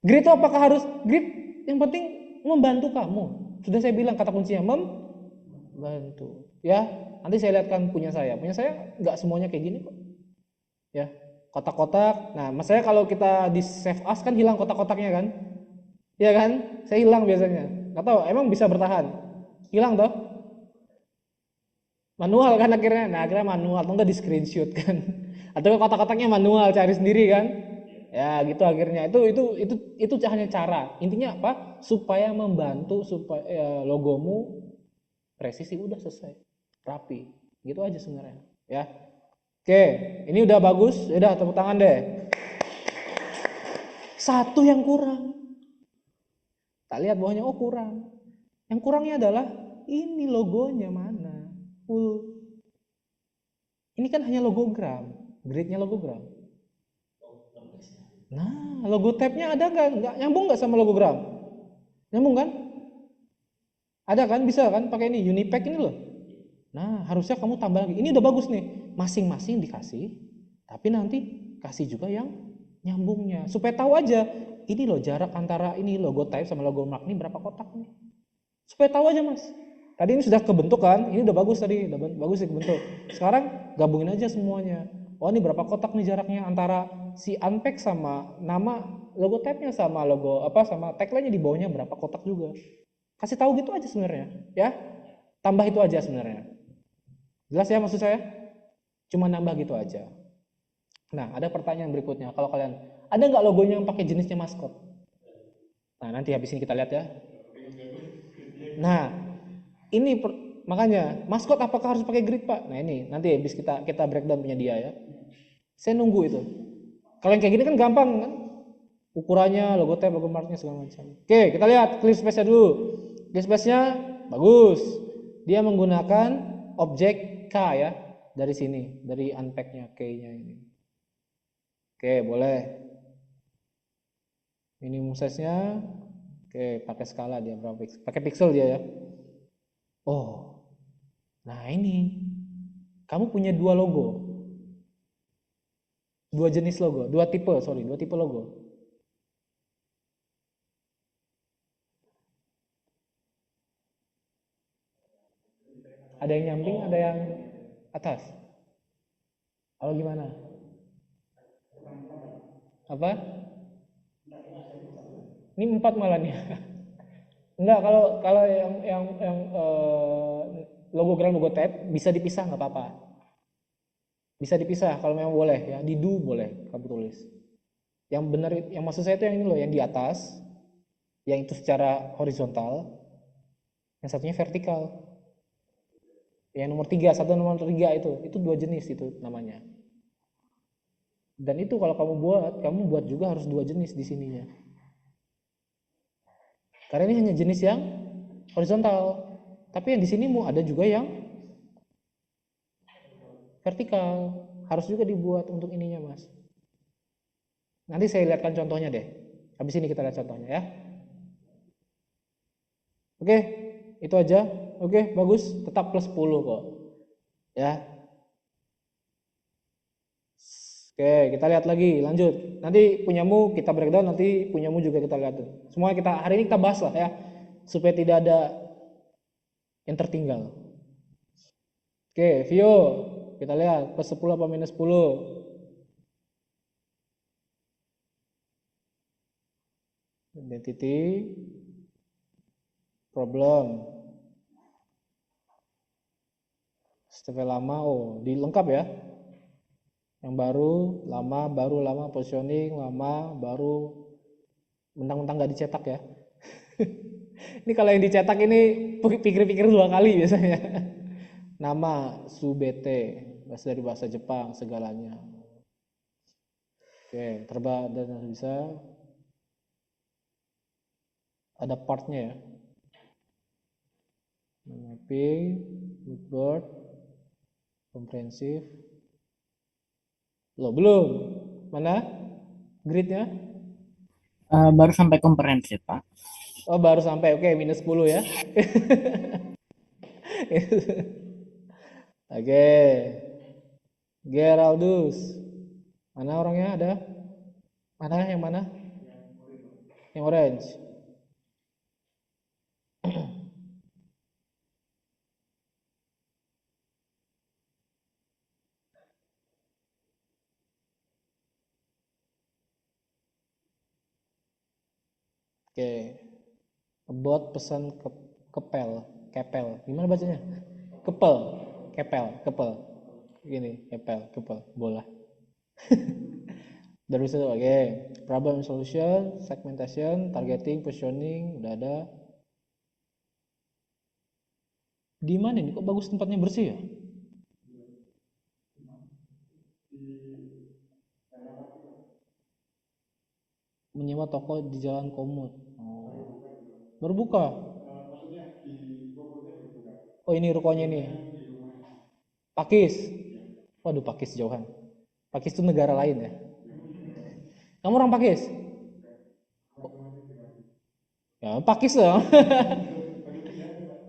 Grid itu apakah harus grid? Yang penting membantu kamu. Sudah saya bilang kata kuncinya membantu. Ya. Nanti saya lihatkan punya saya. Punya saya enggak semuanya kayak gini kok. Ya. Kotak-kotak. Nah, maksudnya kalau kita di save as kan hilang kotak-kotaknya kan? Iya kan? Saya hilang biasanya. Nggak tahu, emang bisa bertahan? Hilang toh? Manual kan akhirnya. Nah, akhirnya manual atau enggak di screenshot kan? Atau kotak-kotaknya manual cari sendiri kan? Ya, gitu akhirnya. Itu hanya cara. Intinya apa? Supaya membantu supaya logomu presisi udah selesai. Rapi. Gitu aja sebenarnya, ya. Oke, ini udah bagus. Udah tepuk tangan deh. Satu yang kurang. Tak lihat bawahnya, oh kurang. Yang kurangnya adalah ini logonya mana? Ini kan hanya logogram, gridnya logogram. Nah, logo tab-nya ada nggak? Nyambung nggak sama logogram? Nyambung kan? Ada kan? Bisa kan? Pakai ini Unipack ini loh. Nah, harusnya kamu tambah lagi. Ini udah bagus nih. Masing-masing dikasih, tapi nanti kasih juga yang nyambungnya. Supaya tahu aja, ini loh jarak antara ini logo type sama logo mark ini berapa kotak nih. Supaya tahu aja Mas. Tadi ini sudah kebentuk kan? Ini udah bagus tadi, udah bagus sih kebentuk. Sekarang gabungin aja semuanya. Oh ini berapa kotak nih jaraknya antara si unpack sama nama logo type-nya sama logo apa sama tagline-nya di bawahnya berapa kotak juga. Kasih tahu gitu aja sebenarnya, ya. Tambah itu aja sebenarnya. Jelas ya maksud saya? Cuma nambah gitu aja. Nah, ada pertanyaan berikutnya. Kalau kalian, ada nggak logonya yang pakai jenisnya maskot? Nah, nanti habis ini kita lihat ya. Nah, ini makanya maskot apakah harus pakai grid Pak? Nah ini nanti habis kita breakdown punya dia ya. Saya nunggu itu. Kalau yang kayak gini kan gampang kan? Ukurannya, logo tab, logo marknya segala macam. Oke, kita lihat clear space-nya dulu. Clear space-nya bagus. Dia menggunakan objek K ya. Dari sini, dari unpack-nya K-nya ini. Oke, boleh. Minimum size-nya. Oke, pakai skala dia berapa pixel? Pakai pixel dia ya. Oh. Nah, ini. Kamu punya dua logo. Dua jenis logo, dua tipe logo. Ada yang nyamping, ada yang atas. Apa gimana? Apa? Ini 4 malah nih. Enggak, kalau yang logo tab bisa dipisah nggak apa-apa. Bisa dipisah kalau memang boleh ya, di do boleh kamu tulis. Yang benar yang maksud saya itu yang ini loh, yang di atas, yang itu secara horizontal, yang satunya vertikal. Yang nomor 3, satu nomor 3 itu dua jenis itu namanya. Dan itu kalau kamu buat juga harus dua jenis di sininya. Karena ini hanya jenis yang horizontal. Tapi yang di sini mau ada juga yang vertikal. Harus juga dibuat untuk ininya, Mas. Nanti saya lihatkan contohnya deh. Habis ini kita lihat contohnya ya. Oke, itu aja. Oke, bagus. Tetap plus 10 kok. Ya. Oke, kita lihat lagi, lanjut. Nanti punyamu kita breakdown, nanti punyamu juga kita lihat. Semua hari ini kita bahas lah ya, supaya tidak ada yang tertinggal. Oke, Vio, kita lihat plus 10 apa minus 10. Identity, problem. Step lama, dilengkap ya. Yang baru lama, positioning, lama, baru, mentang-mentang nggak dicetak ya. Ini kalau yang dicetak ini pikir-pikir 2 kali biasanya. Nama, subete, dari bahasa Jepang, segalanya. Oke, terbang dan bisa. Ada partnya ya. Mapping, loopboard. komprehensif. Loh, belum. Mana gridnya? Baru sampai komprehensif, Pak. Oh, baru sampai. Oke, minus 10 ya. Oke. Geraldus. Mana orangnya ada? Mana yang mana? Yang orange. Oke. About pesan kepel. Gimana bacanya? Kepel, kepel. Gini, kepel, bola. Dari situ, oke. Problem solution, segmentation, targeting, positioning, udah ada. Di mana ini? Kok bagus tempatnya bersih ya? Menyewa toko di Jalan Komut. Oh. Berbuka. Oh, ini rukonya ini. Pakis. Waduh, Pakis jauhan. Pakis itu negara lain ya. Kamu orang Pakis? Ya, Pakis loh.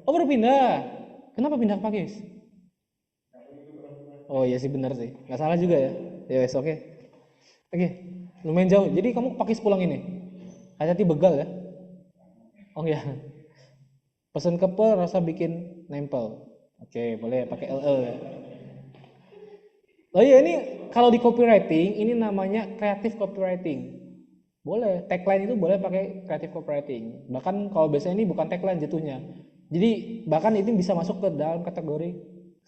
Oh, baru pindah. Kenapa pindah ke Pakis? Oh iya sih, benar sih. Nggak salah juga ya. Ya wes, oke. Oke. Lumayan jauh. Jadi kamu Pakis pulang ini. Hati-hati begal ya. Oh ya. Pesen kepel rasa bikin nempel. Oke, boleh pakai LL ya. Oh iya, ini kalau di copywriting ini namanya creative copywriting. Boleh, tagline itu boleh pakai creative copywriting. Bahkan kalau biasanya ini bukan tagline jatuhnya. Jadi bahkan ini bisa masuk ke dalam kategori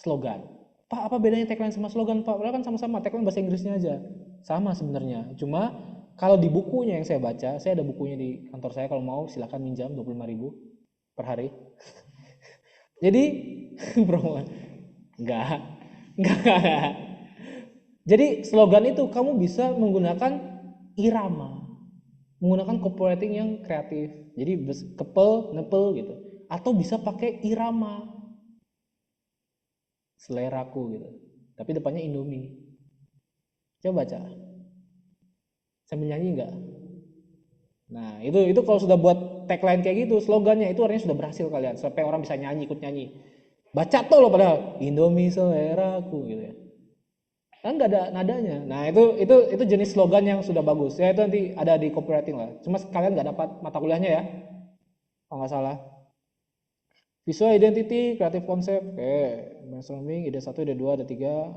slogan. Pak, apa bedanya tagline sama slogan, Pak? Padahal kan sama-sama, tagline bahasa Inggrisnya aja. Sama sebenarnya. Cuma kalau di bukunya yang saya baca, saya ada bukunya di kantor saya, kalau mau silahkan minjam 25.000 per hari. Jadi promo. Enggak. Enggak. Jadi slogan itu kamu bisa menggunakan irama, menggunakan copywriting yang kreatif. Jadi kepel, nepel gitu. Atau bisa pakai irama, seleraku gitu. Tapi depannya Indomie. Coba baca. Sambil nyanyi enggak? Nah, itu kalau sudah buat tagline kayak gitu, slogannya itu artinya sudah berhasil kalian. Sampai orang bisa nyanyi, ikut nyanyi. Baca tuh loh padahal Indomie seleraku gitu ya. Kan nggak ada nadanya. Nah, itu jenis slogan yang sudah bagus. Ya itu nanti ada di copywriting lah. Cuma kalian nggak dapat mata kuliahnya ya, kalau nggak salah. Visual identity, creative concept, oke. Brainstorming, ide 1, ide 2, ide 3.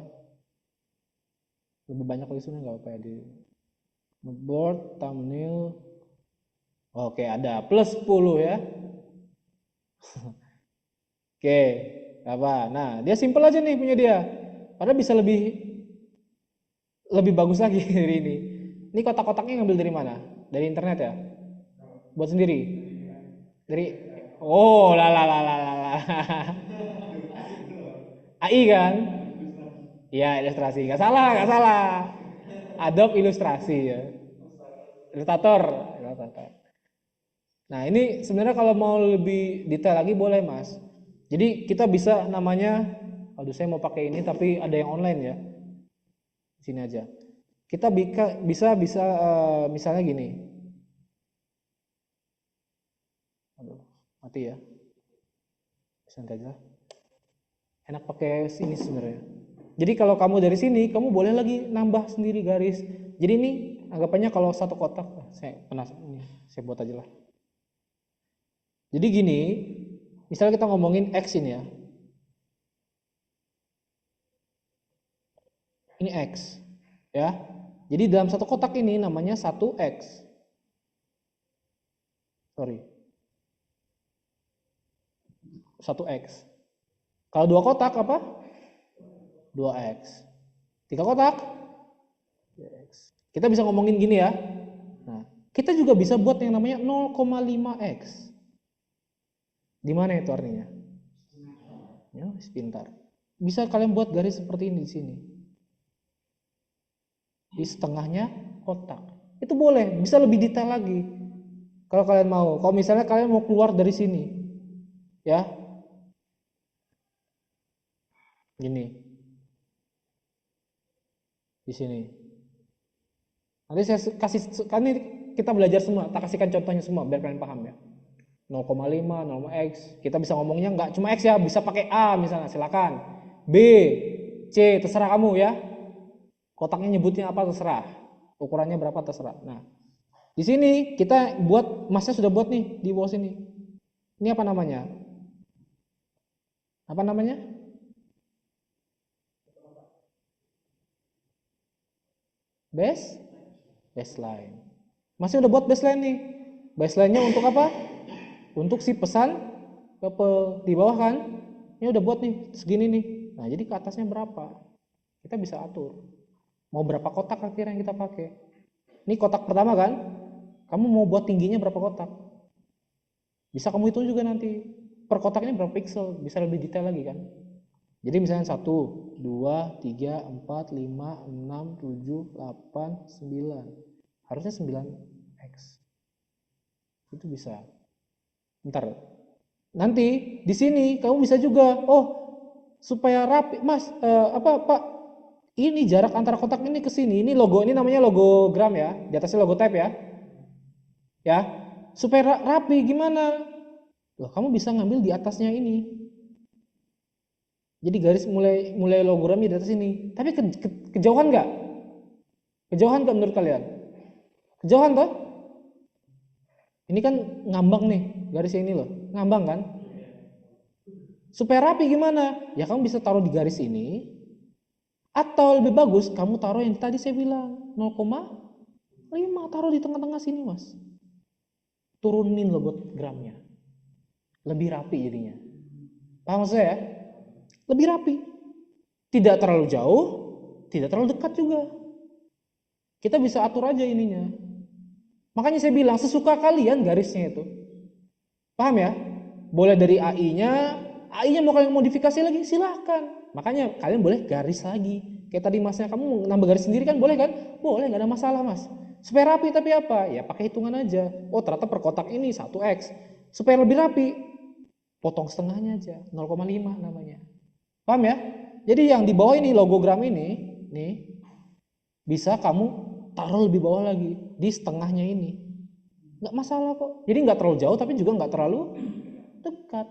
Lebih banyak lagi sebenarnya nggak apa-apa ya di moodboard, thumbnail. Oke, ada plus 10 ya. Oke, apa? Nah, dia simple aja nih punya dia. Padahal bisa lebih bagus lagi dari ini. Ini kotak-kotaknya ngambil dari mana? Dari internet ya? Buat sendiri? Dari oh, la. AI kan? Iya, ilustrasi. Nggak salah, nggak salah. Adobe Ilustrasi ya. Illustrator. Nah, ini sebenarnya kalau mau lebih detail lagi boleh, Mas. Jadi kita bisa namanya, aduh saya mau pakai ini tapi ada yang online ya. Sini aja. Kita bisa misalnya gini. Aduh, mati ya. Santai aja. Enak pakai sini sebenarnya. Jadi kalau kamu dari sini, kamu boleh lagi nambah sendiri garis. Jadi ini anggapannya kalau satu kotak, saya buat aja lah. Jadi gini, misalnya kita ngomongin X ini ya. Ini X, ya. Jadi dalam satu kotak ini namanya 1X. Sorry. 1X. Kalau dua kotak apa? 2X. 3 kotak? 3X. Kita bisa ngomongin gini ya. Nah, kita juga bisa buat yang namanya 0,5X. Di mana itu artinya? Ya, pintar. Bisa kalian buat garis seperti ini di sini. Di setengahnya kotak. Itu boleh, bisa lebih detail lagi. Kalau kalian mau. Kalau misalnya kalian mau keluar dari sini. Ya. Gini. di sini. Nanti saya kasih, kan ini kita belajar semua, tak kasihkan contohnya semua biar kalian paham ya. 0,5, 0,x, kita bisa ngomongnya nggak cuma x ya, bisa pakai a misalnya, silakan. B, C, terserah kamu ya. Kotaknya nyebutnya apa terserah, ukurannya berapa terserah. Nah, di sini kita buat, masnya sudah buat nih di bawah sini. Ini apa namanya? Apa namanya? Baseline. Masih udah buat baseline nih. Baseline-nya untuk apa? Untuk si pesan ke di bawah kan. Ini udah buat nih segini nih. Nah, jadi ke atasnya berapa? Kita bisa atur. Mau berapa kotak akhirnya yang kita pakai? Ini kotak pertama kan? Kamu mau buat tingginya berapa kotak? Bisa kamu hitung juga nanti. Per kotaknya berapa pixel? Bisa lebih detail lagi kan? Jadi misalnya 1, 2, 3, 4, 5, 6, 7, 8, 9. Harusnya 9x. Itu bisa. Ntar. Nanti di sini kamu bisa juga, oh supaya rapi, Mas, apa Pak? Ini jarak antara kotak ini ke sini. Ini logo, ini namanya logo gram ya. Di atasnya logo type ya. Ya. Supaya rapi gimana? Loh, kamu bisa ngambil di atasnya ini. Jadi garis mulai logogramnya di atas ini. Tapi kejauhan nggak? Kejauhan nggak menurut kalian? Kejauhan toh? Ini kan ngambang nih, garisnya ini loh, ngambang kan? Supaya rapi gimana? Ya kamu bisa taruh di garis ini, atau lebih bagus kamu taruh yang tadi saya bilang 0,5, taruh di tengah-tengah sini mas. Turunin logo gramnya, lebih rapi jadinya. Paham maksud saya? Lebih rapi, tidak terlalu jauh, tidak terlalu dekat juga. Kita bisa atur aja ininya. Makanya saya bilang sesuka kalian garisnya itu. Paham ya? Boleh dari AI-nya mau kalian modifikasi lagi silahkan. Makanya kalian boleh garis lagi. Kayak tadi masnya kamu nambah garis sendiri kan boleh kan? Boleh, nggak ada masalah mas. Supaya rapi tapi apa? Ya pakai hitungan aja. Oh ternyata per kotak ini 1x. Supaya lebih rapi, potong setengahnya aja, 0,5 namanya. Paham ya? Jadi yang di bawah ini logogram ini, nih bisa kamu taruh lebih bawah lagi di setengahnya ini, nggak masalah kok. Jadi nggak terlalu jauh tapi juga nggak terlalu dekat.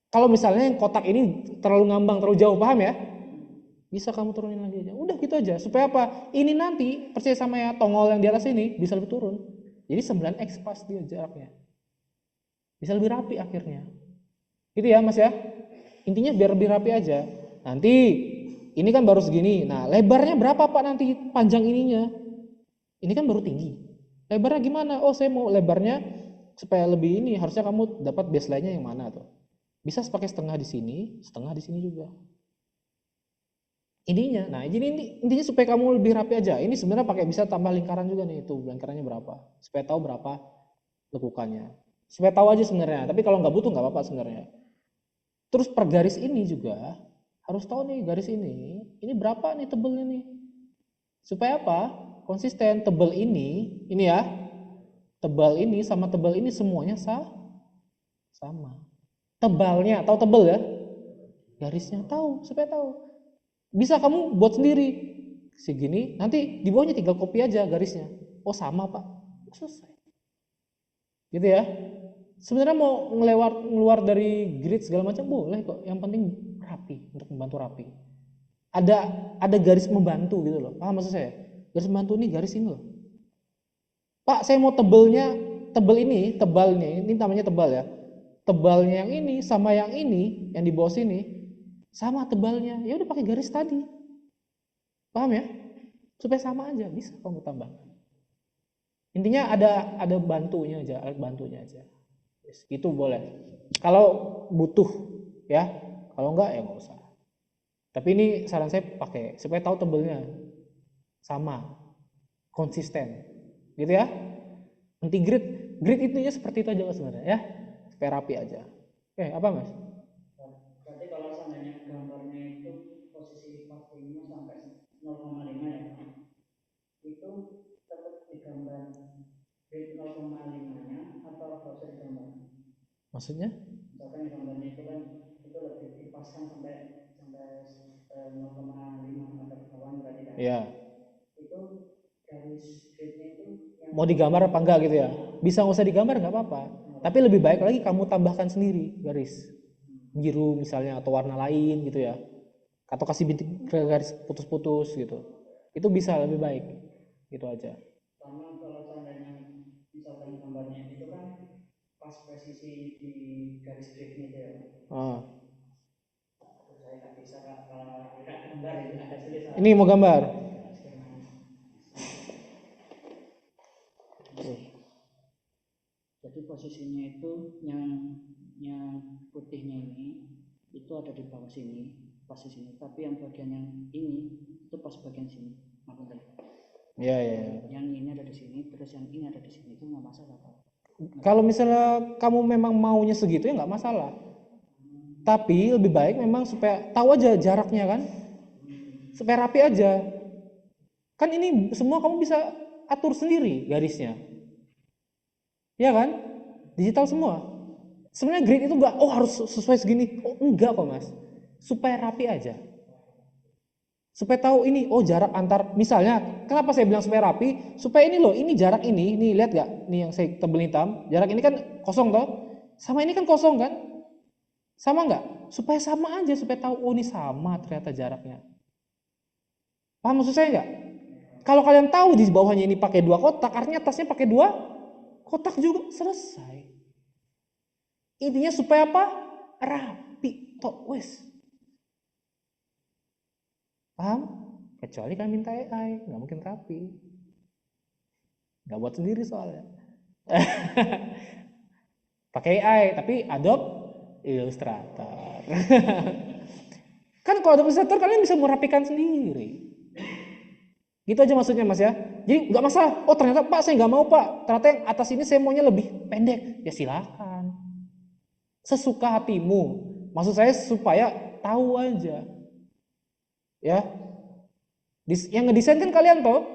Kalau misalnya yang kotak ini terlalu ngambang, terlalu jauh, paham ya? Bisa kamu turunin lagi aja. Udah gitu aja. Supaya apa? Ini nanti percaya sama ya, tongol yang di atas ini bisa lebih turun. Jadi 9x pas dia jaraknya. Bisa lebih rapi akhirnya. Gitu ya mas ya. Intinya biar lebih rapi aja. Nanti ini kan baru segini. Nah lebarnya berapa pak nanti panjang ininya? Ini kan baru tinggi. Lebarnya gimana? Oh saya mau lebarnya supaya lebih ini. Harusnya kamu dapat baseline-nya yang mana tuh? Bisa pakai setengah di sini juga. Ininya, nah ini intinya supaya kamu lebih rapi aja. Ini sebenarnya pakai bisa tambah lingkaran juga nih, tuh lingkarannya berapa? Supaya tahu berapa lekukannya. Supaya tahu aja sebenarnya. Tapi kalau nggak butuh nggak apa-apa sebenarnya. Terus per garis ini juga harus tahu nih garis ini berapa nih tebelnya nih. Supaya apa? Konsisten. Tebel ini ya, tebal ini sama tebal ini semuanya sama. Tebalnya, tahu tebel ya? Garisnya tahu, supaya tahu. Bisa kamu buat sendiri. Segini, nanti di bawahnya tinggal copy aja garisnya. Oh sama pak, selesai. Gitu ya. Sebenarnya mau ngeluar dari grid segala macam boleh kok. Yang penting rapi, untuk membantu rapi. Ada garis membantu gitu loh. Paham maksud saya? Garis membantu ini garis ini loh. Pak, saya mau tebal ini namanya tebal ya. Tebalnya yang ini sama yang ini, yang di bawah sini sama tebalnya. Ya udah pakai garis tadi. Paham ya? Supaya sama aja, bisa kamu tambah. Intinya ada bantunya aja, alat bantunya aja. Yes, gitu boleh. Kalau butuh ya, kalau enggak ya nggak usah. Tapi ini saran saya pakai supaya tahu tebelnya sama, konsisten, gitu ya. Nanti grid intinya seperti itu aja sebenarnya ya, supaya rapi aja. Oke, apa mas? Berarti kalau seandainya gambarnya itu posisi 45 sampai 0,5 ya Pak, itu tetap digambar di 0,5-nya atau nggak usah digambar? Maksudnya? Misalkan gambarnya itu kan itu lebih dipasang sampai 0,5 atau bawaan berarti kan. Ya. Itu garis gridnya itu yang Mau digambar apa enggak gitu ya? Bisa nggak usah digambar nggak apa-apa. Tapi lebih baik lagi kamu tambahkan sendiri garis biru misalnya atau warna lain gitu ya. Atau kasih bintik garis putus-putus gitu. Itu bisa lebih baik. Gitu aja. sama kalau seandainya misalkan gambarnya itu kan pas presisi di garis gridnya itu ya. Ah. Saya nggak bisa kalau tidak gambar itu ada tulisan. Ini mau gambar. Jadi posisinya itu yang putihnya ini itu ada di bawah sini, pas di sini. Tapi yang bagian yang ini itu pas bagian sini. Maksudnya. Ya, ya. Yang ini ada di sini, terus yang ini ada di sini itu nggak masalah Pak. Kalau misalnya kamu memang maunya segitu ya nggak masalah. Tapi lebih baik memang supaya tahu aja jaraknya kan. Supaya rapi aja. Kan ini semua kamu bisa atur sendiri garisnya. Ya kan? Digital semua. Sebenarnya grid itu enggak, oh harus sesuai segini. Oh enggak kok mas. Supaya rapi aja. Supaya tahu ini, oh jarak antar, misalnya, kenapa saya bilang supaya rapi? Supaya ini loh, ini jarak ini, nih lihat gak? Nih yang saya tebel hitam, jarak ini kan kosong toh? Sama ini kan kosong kan? Sama enggak? Supaya sama aja, supaya tahu, oh ini sama ternyata jaraknya. Paham maksud saya enggak? Kalau kalian tahu di bawahnya ini pakai 2 kotak, artinya atasnya pakai 2 kotak juga, selesai. Intinya supaya apa? Rapi, toh wes. Paham? Kecuali kan minta AI, nggak mungkin rapi. Nggak buat sendiri soalnya. Pakai AI, tapi Adobe Illustrator. Kan kalau Adobe Illustrator kalian bisa merapikan sendiri. Gitu aja maksudnya mas ya. Jadi nggak masalah. Oh ternyata pak saya nggak mau pak. Ternyata yang atas ini saya maunya lebih pendek. Ya silakan. Sesuka hatimu. Maksud saya supaya tahu aja. Ya, yang ngedesain kan kalian toh.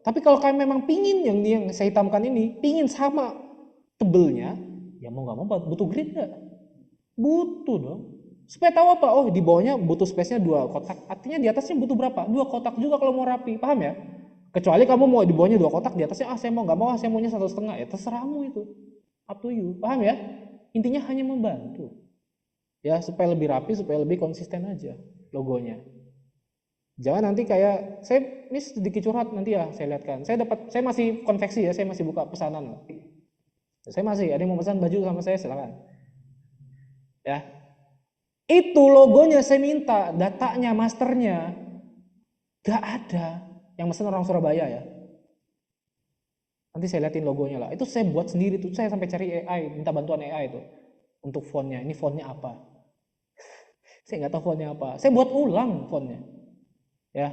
Tapi kalau kalian memang pingin yang saya hitamkan ini, pingin sama tebelnya, ya mau nggak mau butuh grid nggak? Butuh dong. Supaya tahu apa? Oh di bawahnya butuh space-nya 2 kotak. Artinya di atasnya butuh berapa? 2 kotak juga kalau mau rapi, paham ya? Kecuali kamu mau di bawahnya 2 kotak, di atasnya saya mau nggak mau, saya maunya 1,5. Ya terserahmu itu. Up to you, paham ya? Intinya hanya membantu. Ya supaya lebih rapi, supaya lebih konsisten aja logonya. Jangan nanti kayak saya ini sedikit curhat nanti ya saya lihatkan. Saya masih konveksi ya, saya masih buka pesanan. Saya masih ada yang mau pesan baju sama saya silakan. Ya. Itu logonya saya minta, datanya, masternya. Gak ada. Yang pesan orang Surabaya ya. Nanti saya liatin logonya lah. Itu saya buat sendiri tuh. Saya sampai cari AI, minta bantuan AI itu untuk fontnya. Ini fontnya apa? Saya nggak tahu fontnya apa. Saya buat ulang fontnya. Ya,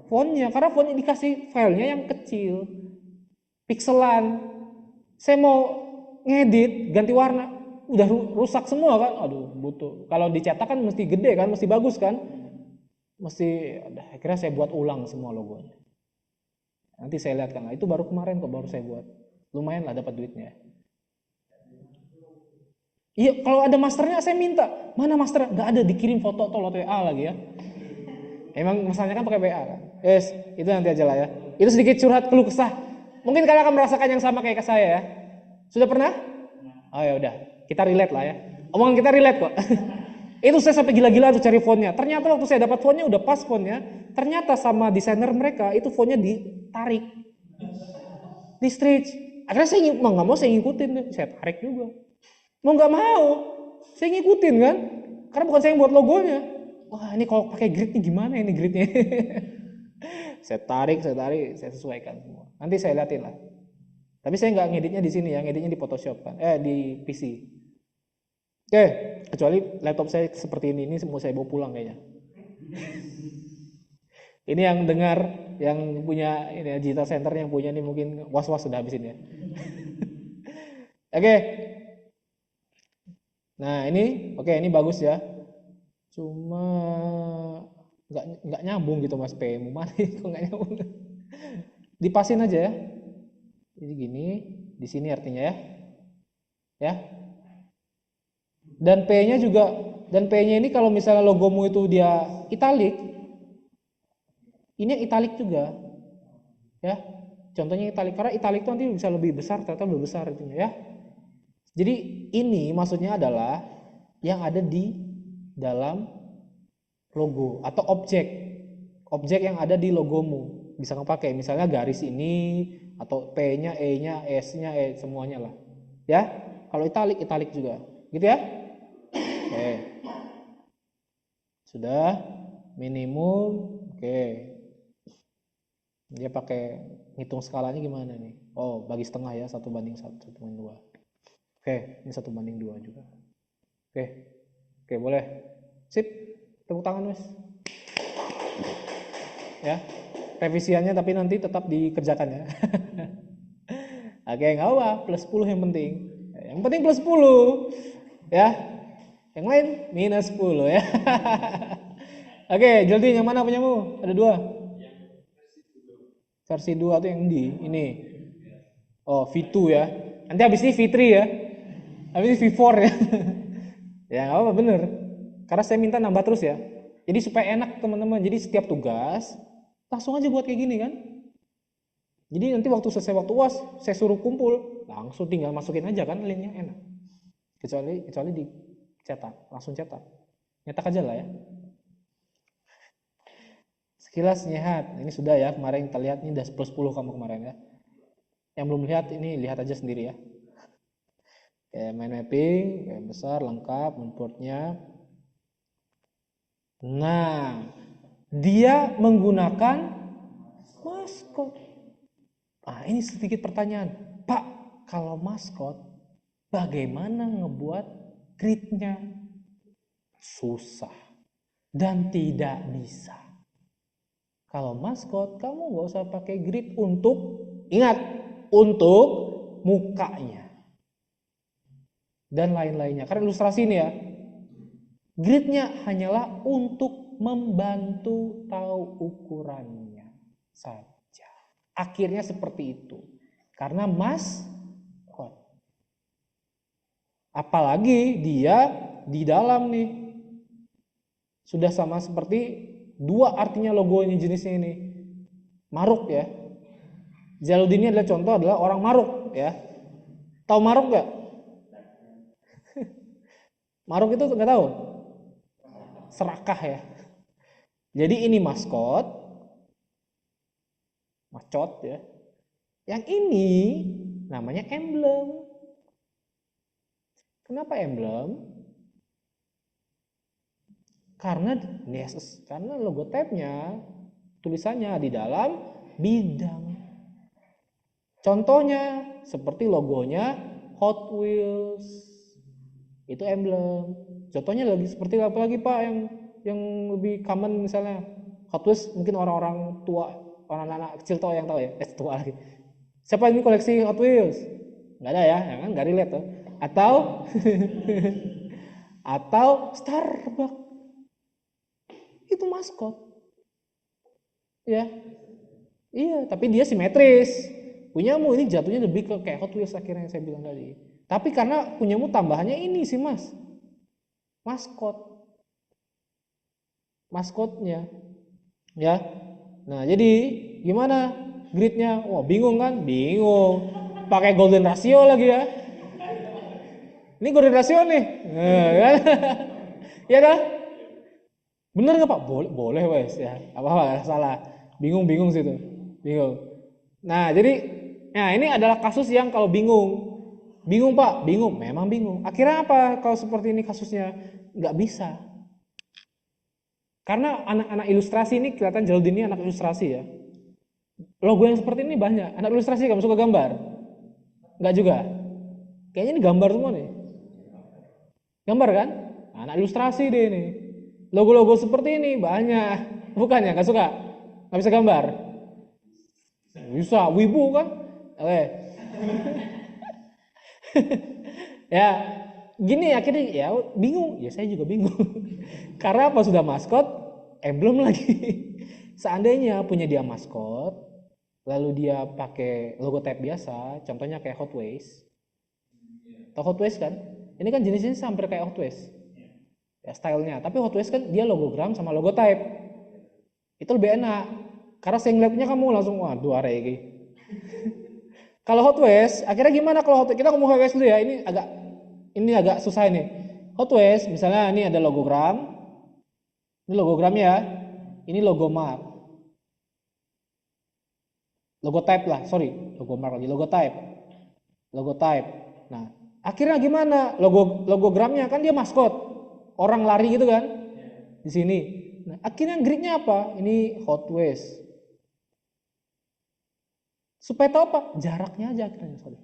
fontnya karena fontnya dikasih filenya yang kecil, pixelan. Saya mau ngedit ganti warna, udah rusak semua kan. Aduh, butuh. Kalau dicetak kan mesti gede kan, mesti bagus kan, mesti. Akhirnya saya buat ulang semua logonya. Nanti saya lihat kan, itu baru kemarin kok baru saya buat. Lumayan lah dapat duitnya. Iya, kalau ada masternya saya minta. Mana master? Nggak ada, dikirim foto atau WA lagi ya. Emang masalahnya kan pakai WA kan. Yes, itu nanti aja lah ya. Itu sedikit curhat keluh kesah. Mungkin kalian akan merasakan yang sama kayak saya ya. Sudah pernah? Oh ya udah, kita relate lah ya. Omongan kita relate kok. Itu saya sampai gila-gila tuh cari fontnya. Ternyata waktu saya dapat fontnya udah pas fontnya. Ternyata sama desainer mereka itu fontnya ditarik, di stretch. Akhirnya saya mau nggak mau saya ngikutin deh. Saya tarik juga. Mau nggak mau, saya ngikutin kan. Karena bukan saya yang buat logonya. Wah ini kalau pakai grid nih gimana ini gridnya? saya tarik, saya sesuaikan semua. Nanti saya liatin lah. Tapi saya nggak ngeditnya di sini ya, ngeditnya di Photoshop kan, di PC. Oke, kecuali laptop saya seperti ini mau saya bawa pulang kayaknya. Ini yang dengar, yang punya ini digital center yang punya ini mungkin was-was sudah habisin ya. Oke. Nah ini, oke ini bagus ya. Cuma nggak nyambung gitu mas PM mana kok nggak nyambung. Dipasin aja ya. Jadi gini, di sini artinya ya. Ya. Dan P-nya juga, dan P-nya ini kalau misalnya logomu itu dia italik, Ini yang italic juga, ya. Contohnya italic, karena italic itu nanti bisa lebih besar, ternyata lebih besar itunya ya. Jadi ini maksudnya adalah yang ada di dalam logo atau objek yang ada di logomu. Bisa kamu pakai, misalnya garis ini atau P-nya, E-nya, S-nya, semuanya lah. Ya, kalau italic juga, gitu ya. Oke, sudah minimum. Oke, dia pakai ngitung skalanya gimana nih? Oh, bagi setengah ya, 1:1, 1:2. Oke, ini 1:2 juga. Oke, boleh. Sip, tepuk tangan Mas. Ya, revisiannya tapi nanti tetap dikerjakan ya. Oke, nggak apa, plus 10 yang penting. Yang penting plus 10. Ya, yang lain minus 10 ya. Oke, Joldi yang mana punyamu? Ada 2. Versi 2 tuh yang di ini. Oh, V2 ya. Nanti habis ini V3 ya. Habis ini V4 ya. Ya nggak apa-apa, bener. Karena saya minta nambah terus ya. Jadi supaya enak teman-teman. Jadi setiap tugas langsung aja buat kayak gini kan. Jadi nanti waktu selesai waktu UAS saya suruh kumpul, langsung tinggal masukin aja kan linknya, enak. Kecuali dicetak, langsung cetak. Nyetak aja lah ya. Sekilas nyehat, ini sudah ya, kemarin kita lihat ini udah plus 10 kamu kemarin ya. Yang belum lihat ini lihat aja sendiri ya. Kayak mind mapping, kayak besar, lengkap, importnya. Nah, dia menggunakan maskot. Nah, ini sedikit pertanyaan. Pak, kalau maskot, bagaimana ngebuat gridnya? Susah dan tidak bisa. Kalau maskot, kamu nggak usah pakai grid untuk, ingat, untuk mukanya dan lain-lainnya. Karena ilustrasi ini ya, gridnya hanyalah untuk membantu tahu ukurannya saja. Akhirnya seperti itu. Karena maskot. Apalagi dia di dalam nih. Sudah sama seperti 2 artinya logonya jenisnya ini. Maruk ya. Jaludin ini adalah contoh adalah orang Maruk ya. Tahu Maruk nggak? Maruk itu nggak tahu? Serakah ya. Jadi ini mascot ya. Yang ini namanya emblem. Kenapa emblem? Karena logo tab-nya tulisannya di dalam bidang. Contohnya seperti logonya Hot Wheels. Itu emblem. Contohnya lagi seperti apa lagi Pak yang lebih common misalnya Hot Wheels, mungkin orang-orang tua, orang-anak kecil tahu yang tahu ya. Tua lagi. Siapa ini koleksi Hot Wheels? Nggak ada ya kan nggak relate tuh. Atau Starbucks. Itu maskot. Ya. Iya, tapi dia simetris. Punyamu ini jatuhnya lebih ke kayak Hot Wheels akhirnya yang saya bilang tadi. Tapi karena punyamu tambahannya ini sih Mas. Maskotnya. Ya. Nah, jadi gimana gridnya? Wah, bingung kan? Bingung. Pakai golden ratio lagi ya. Ini golden ratio nih. Kan? Ya dah. Bener nggak Pak? Boleh wes ya. Apa salah. Bingung situ. Bingung. Nah, ini adalah kasus yang kalau bingung. Bingung Pak? Bingung. Memang bingung. Akhirnya apa kalau seperti ini kasusnya? Nggak bisa. Karena anak-anak ilustrasi ini kelihatan Jaludin ini anak ilustrasi ya. Logo yang seperti ini banyak. Anak ilustrasi kamu suka gambar? Nggak juga? Kayaknya ini gambar semua nih. Gambar kan? Anak ilustrasi deh ini. Logo-logo seperti ini banyak. Bukan ya? Nggak suka? Nggak bisa gambar? Bisa. Wibu kan? Oke. Ya, gini akhirnya ya bingung. Ya saya juga bingung. Karena apa sudah maskot, emblem lagi. Seandainya punya dia maskot, lalu dia pakai logo tab biasa, contohnya kayak Hot Wheels. Tahu Hot Wheels kan? Ini kan jenisnya hampir kayak Hot Wheels. Ya, stylenya. Tapi Hot Wheels kan dia logogram sama logo type. Itu lebih enak. Karena saya ngeliatnya kamu langsung waduh arek iki. Kalau Hot Wheels, akhirnya gimana kalau kita ngomong Hot Wheels dulu ya. Ini agak susah ini. Hot Wheels, misalnya ini ada logogram. Ini logogram ya. Ini logo mark. Logo type lah, sorry. Logo mark lagi, logo type. Logo type. Nah, akhirnya gimana? Logogramnya kan dia maskot. Orang lari gitu kan. Di sini. Nah, akhirnya gridnya apa? Ini Hot Wheels. Supaya tahu apa? Jaraknya aja akhirnya, sorry.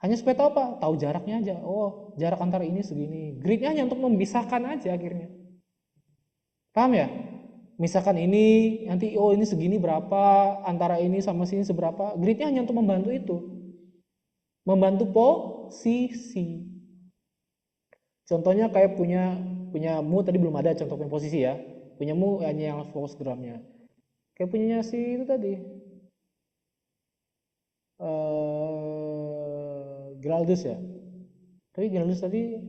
Hanya supaya tahu apa? Tahu jaraknya aja. Oh, jarak antara ini segini. Gridnya hanya untuk memisahkan aja akhirnya. Paham ya? Misalkan ini, nanti oh ini segini berapa, antara ini sama sini seberapa. Gridnya hanya untuk membantu itu. Membantu posisi. Contohnya kayak punyamu tadi belum ada contoh posisi ya. Punyamu hanya yang fokus gramnya. Kayak punyanya si itu tadi. Geraldus ya. Tapi Geraldus tadi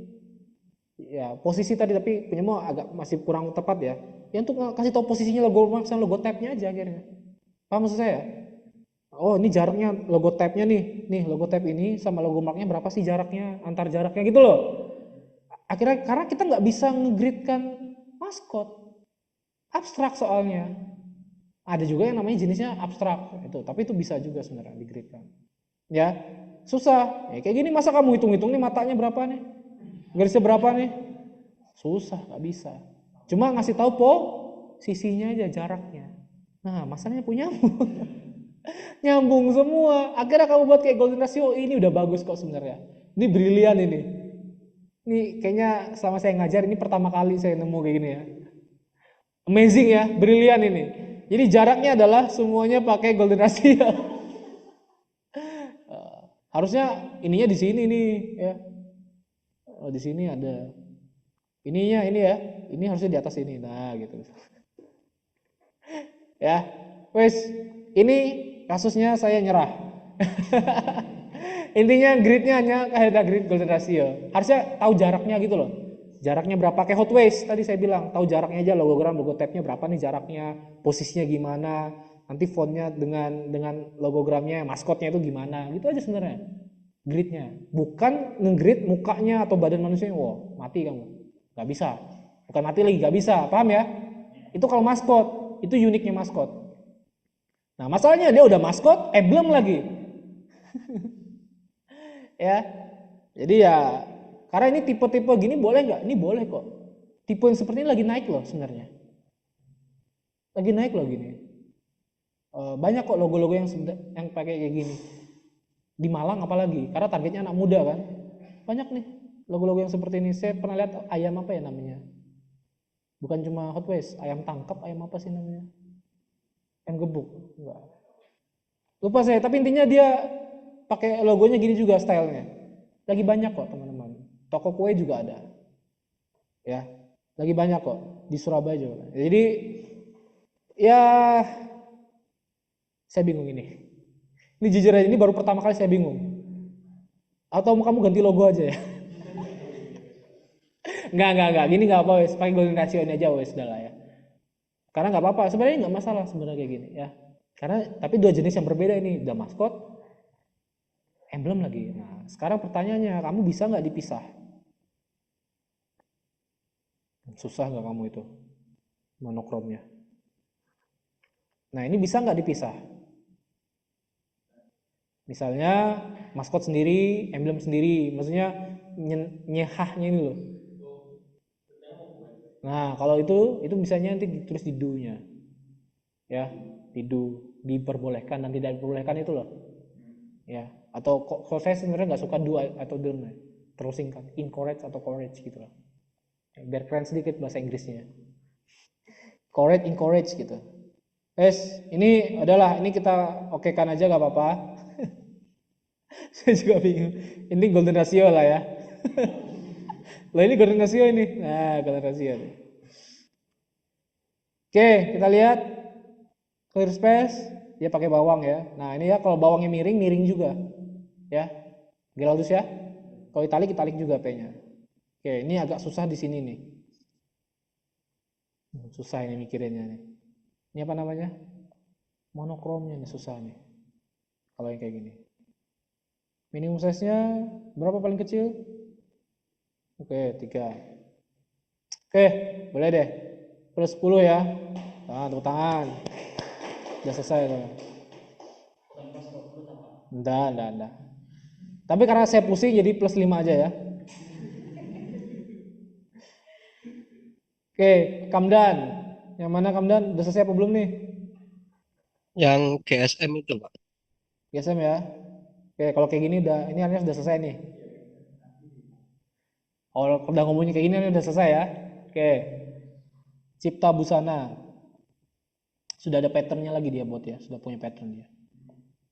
ya posisi tadi tapi punyamu agak masih kurang tepat ya. Ya untuk kasih tahu posisinya logo mark sama logo tab-nya aja akhirnya. Paham maksud saya? Oh ini jaraknya logo tab-nya nih logo tab ini sama logo marknya berapa sih jaraknya, antar jaraknya gitu loh. Akhirnya karena kita nggak bisa ngegridkan maskot, abstrak soalnya. Ada juga yang namanya jenisnya abstrak itu, tapi itu bisa juga sebenarnya digridkan. Ya susah. Ya, kayak gini masa kamu hitung-hitung nih matanya berapa nih, garisnya berapa nih? Susah, nggak bisa. Cuma ngasih tahu posisinya aja, jaraknya. Nah masalahnya punyamu nyambung semua. Akhirnya kamu buat kayak golden ratio ini udah bagus kok sebenarnya. Ini brilian ini. Ini kayaknya selama saya ngajar ini pertama kali saya nemu kayak gini ya. Amazing ya, brilian ini. Jadi jaraknya adalah semuanya pakai golden ratio. Harusnya ininya di sini nih ya. Oh, di sini ada. Ininya ini ya. Ini harusnya di atas ini. Nah, gitu. Ya. Wes, ini kasusnya saya nyerah. Intinya gridnya hanya ada grid golden ratio. Harusnya tahu jaraknya gitu loh. Jaraknya berapa kayak Hot Wheels tadi saya bilang, tahu jaraknya aja logogram, logo tab-nya berapa nih jaraknya, posisinya gimana, nanti fontnya dengan logogramnya, maskotnya itu gimana, gitu aja sebenarnya. Gridnya, bukan nge-grid mukanya atau badan manusia, wah mati kamu, nggak bisa, bukan mati lagi, nggak bisa, paham ya? Itu kalau maskot, itu uniknya maskot. Nah masalahnya dia udah maskot, emblem lagi, ya. Jadi ya karena ini tipe-tipe gini boleh nggak? Ini boleh kok. Tipe yang seperti ini lagi naik loh sebenarnya. Lagi naik loh gini. Banyak kok logo-logo yang pakai kayak gini. Di Malang apalagi, karena targetnya anak muda kan. Banyak nih logo-logo yang seperti ini. Saya pernah lihat ayam apa ya namanya? Bukan cuma Hot Wheels, ayam tangkap, ayam apa sih namanya? Ayam gebuk, enggak. Lupa saya, tapi intinya dia pakai logonya gini juga stylenya. Lagi banyak kok teman-teman. Toko kue juga ada. Ya, lagi banyak kok di Surabaya juga. Jadi ya saya bingung ini. Ini jujur aja ini baru pertama kali saya bingung. Atau kamu ganti logo aja ya? Enggak. Gini enggak apa wes, pakai golden ratio ini aja wes udah lah ya. Karena enggak apa-apa, sebenarnya enggak masalah sebenarnya kayak gini ya. Karena tapi dua jenis yang berbeda ini, udah maskot, emblem lagi. Nah, sekarang pertanyaannya, kamu bisa nggak dipisah? Susah nggak kamu itu monokromnya? Nah, ini bisa nggak dipisah? Misalnya maskot sendiri, emblem sendiri, maksudnya nyehahnya ini loh. Nah, kalau itu misalnya nanti ditulis di do-nya. Ya, di do, diperbolehkan dan tidak diperbolehkan itu loh. Ya, atau kalau saya sebenarnya nggak suka do atau don't, terus singkat, encourage atau courage gitu loh. Biar keren sedikit bahasa Inggrisnya. Encourage gitu. Ini adalah ini kita okekan aja nggak apa-apa. Saya juga bingung. Ini golden ratio lah ya. Lah ini golden ratio ini. Nah, golden ratio nih. Oke, kita lihat clear space. Dia pakai bawang ya. Nah, ini ya kalau bawangnya miring juga. Ya. Geraldus ya. Kalau italik juga P-nya. Oke, ini agak susah di sini nih. Susah ini mikirinnya nih. Ini apa namanya? Monokromnya nih susah nih. Kalau yang kayak gini. Minimum size-nya berapa paling kecil? Oke, 3. Oke, boleh deh. Plus 10 ya. Nah, tepuk tangan. Udah selesai tuh. Enggak. Tapi karena saya pusing jadi plus 5 aja ya. Oke, Kamdan. Yang mana Kamdan? Udah selesai apa belum nih? Yang GSM itu, Pak. GSM ya. Oke, kalau kayak gini ini artinya sudah selesai nih. Kalau udah ngomongin kayak gini ini udah selesai ya. Oke. Cipta Busana. Sudah ada patternnya lagi dia buat ya, sudah punya pattern dia.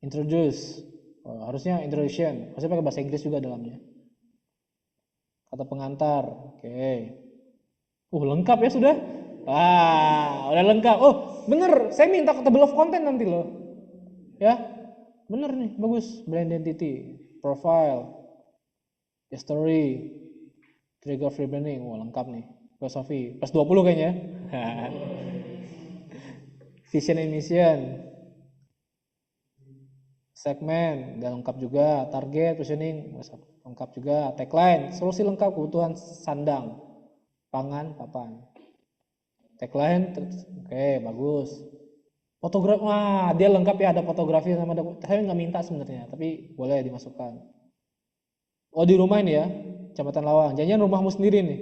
Introduce. Oh, harusnya introduction. Harusnya pakai bahasa Inggris juga dalamnya. Kata pengantar. Oke. Lengkap ya sudah. Udah lengkap. Oh, bener. Saya minta table of content nanti loh. Ya, bener nih, bagus. Brand identity, profile, history, trigger free branding. Lengkap nih. Filosofi. Plus 20 kayaknya. Vision and mission. Segmen, udah lengkap juga. Target, positioning, lengkap juga. Tagline, solusi lengkap kebutuhan sandang, pangan, papan. Tagline, oke, bagus. Fotografi, dia lengkap ya, ada fotografi sama ada. Saya nggak minta sebenarnya, tapi boleh dimasukkan. Oh, di rumah ini ya, Kecamatan Lawang. Jangan rumahmu sendiri nih.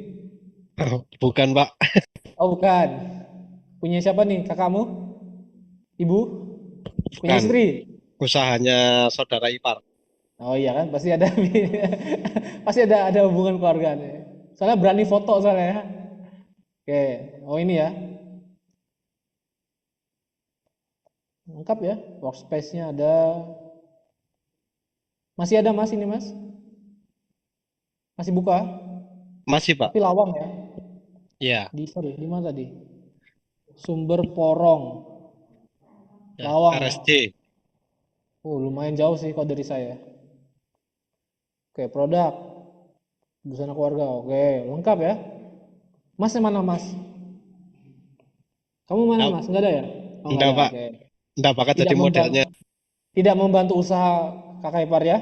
Bukan, Pak. Oh, bukan. Punya siapa nih? Kakakmu? Ibu? Punya Bukan. istri? Usahanya saudara ipar. Oh iya kan, pasti ada pasti ada hubungan keluarga nih. Soalnya berani foto soalnya ya. Oke, oh ini ya. Lengkap ya, workspace-nya ada. Masih ada Mas ini Mas? Masih buka? Masih, Pak. Tapi lawang ya. Ya, Sorry, di mana tadi? Sumber Porong, ya. Lawang ya. RSC. Lumayan jauh sih kalau dari saya. Oke, produk, busana keluarga. Oke, lengkap ya. Mas yang mana Mas? Kamu mana Enggak, Mas? Enggak ada ya? Oh enggak enggak, ada. Pak. Oke. Enggak bakat Tidak jadi membantu modelnya. tidak membantu usaha kakak ipar ya.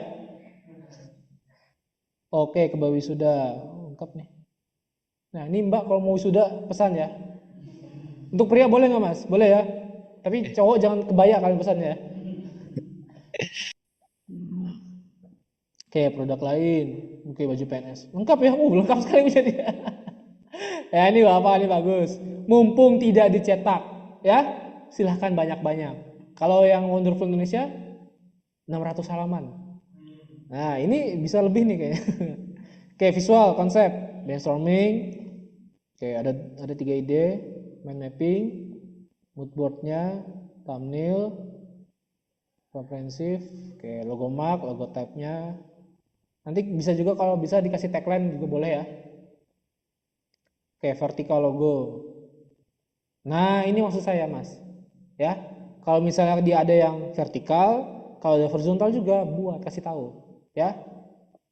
Oke, ke wisuda. Lengkap nih. Nah, ini Mbak kalau mau wisuda pesan ya. Untuk pria boleh nggak Mas? Boleh ya. Tapi cowok jangan kebaya kalian pesannya ya. Oke, produk lain. Oke, baju PNS. Lengkap ya. Lengkap sekali jadi. Ya, ini Bapak ini bagus. Mumpung tidak dicetak, ya. Silahkan banyak-banyak. Kalau yang Wonderful Indonesia 600 halaman. Nah, ini bisa lebih nih kayaknya. Oke, visual, konsep, brainstorming. Oke, ada 3 ide, mind mapping, mood boardnya, thumbnail, komprehensif, oke, logo mark, logo type-nya. Nanti bisa juga kalau bisa dikasih tagline juga boleh ya. Oke, vertical logo. Nah, ini maksud saya, Mas. Ya. Kalau misalnya dia ada yang vertikal, kalau ada horizontal juga buat kasih tahu, ya.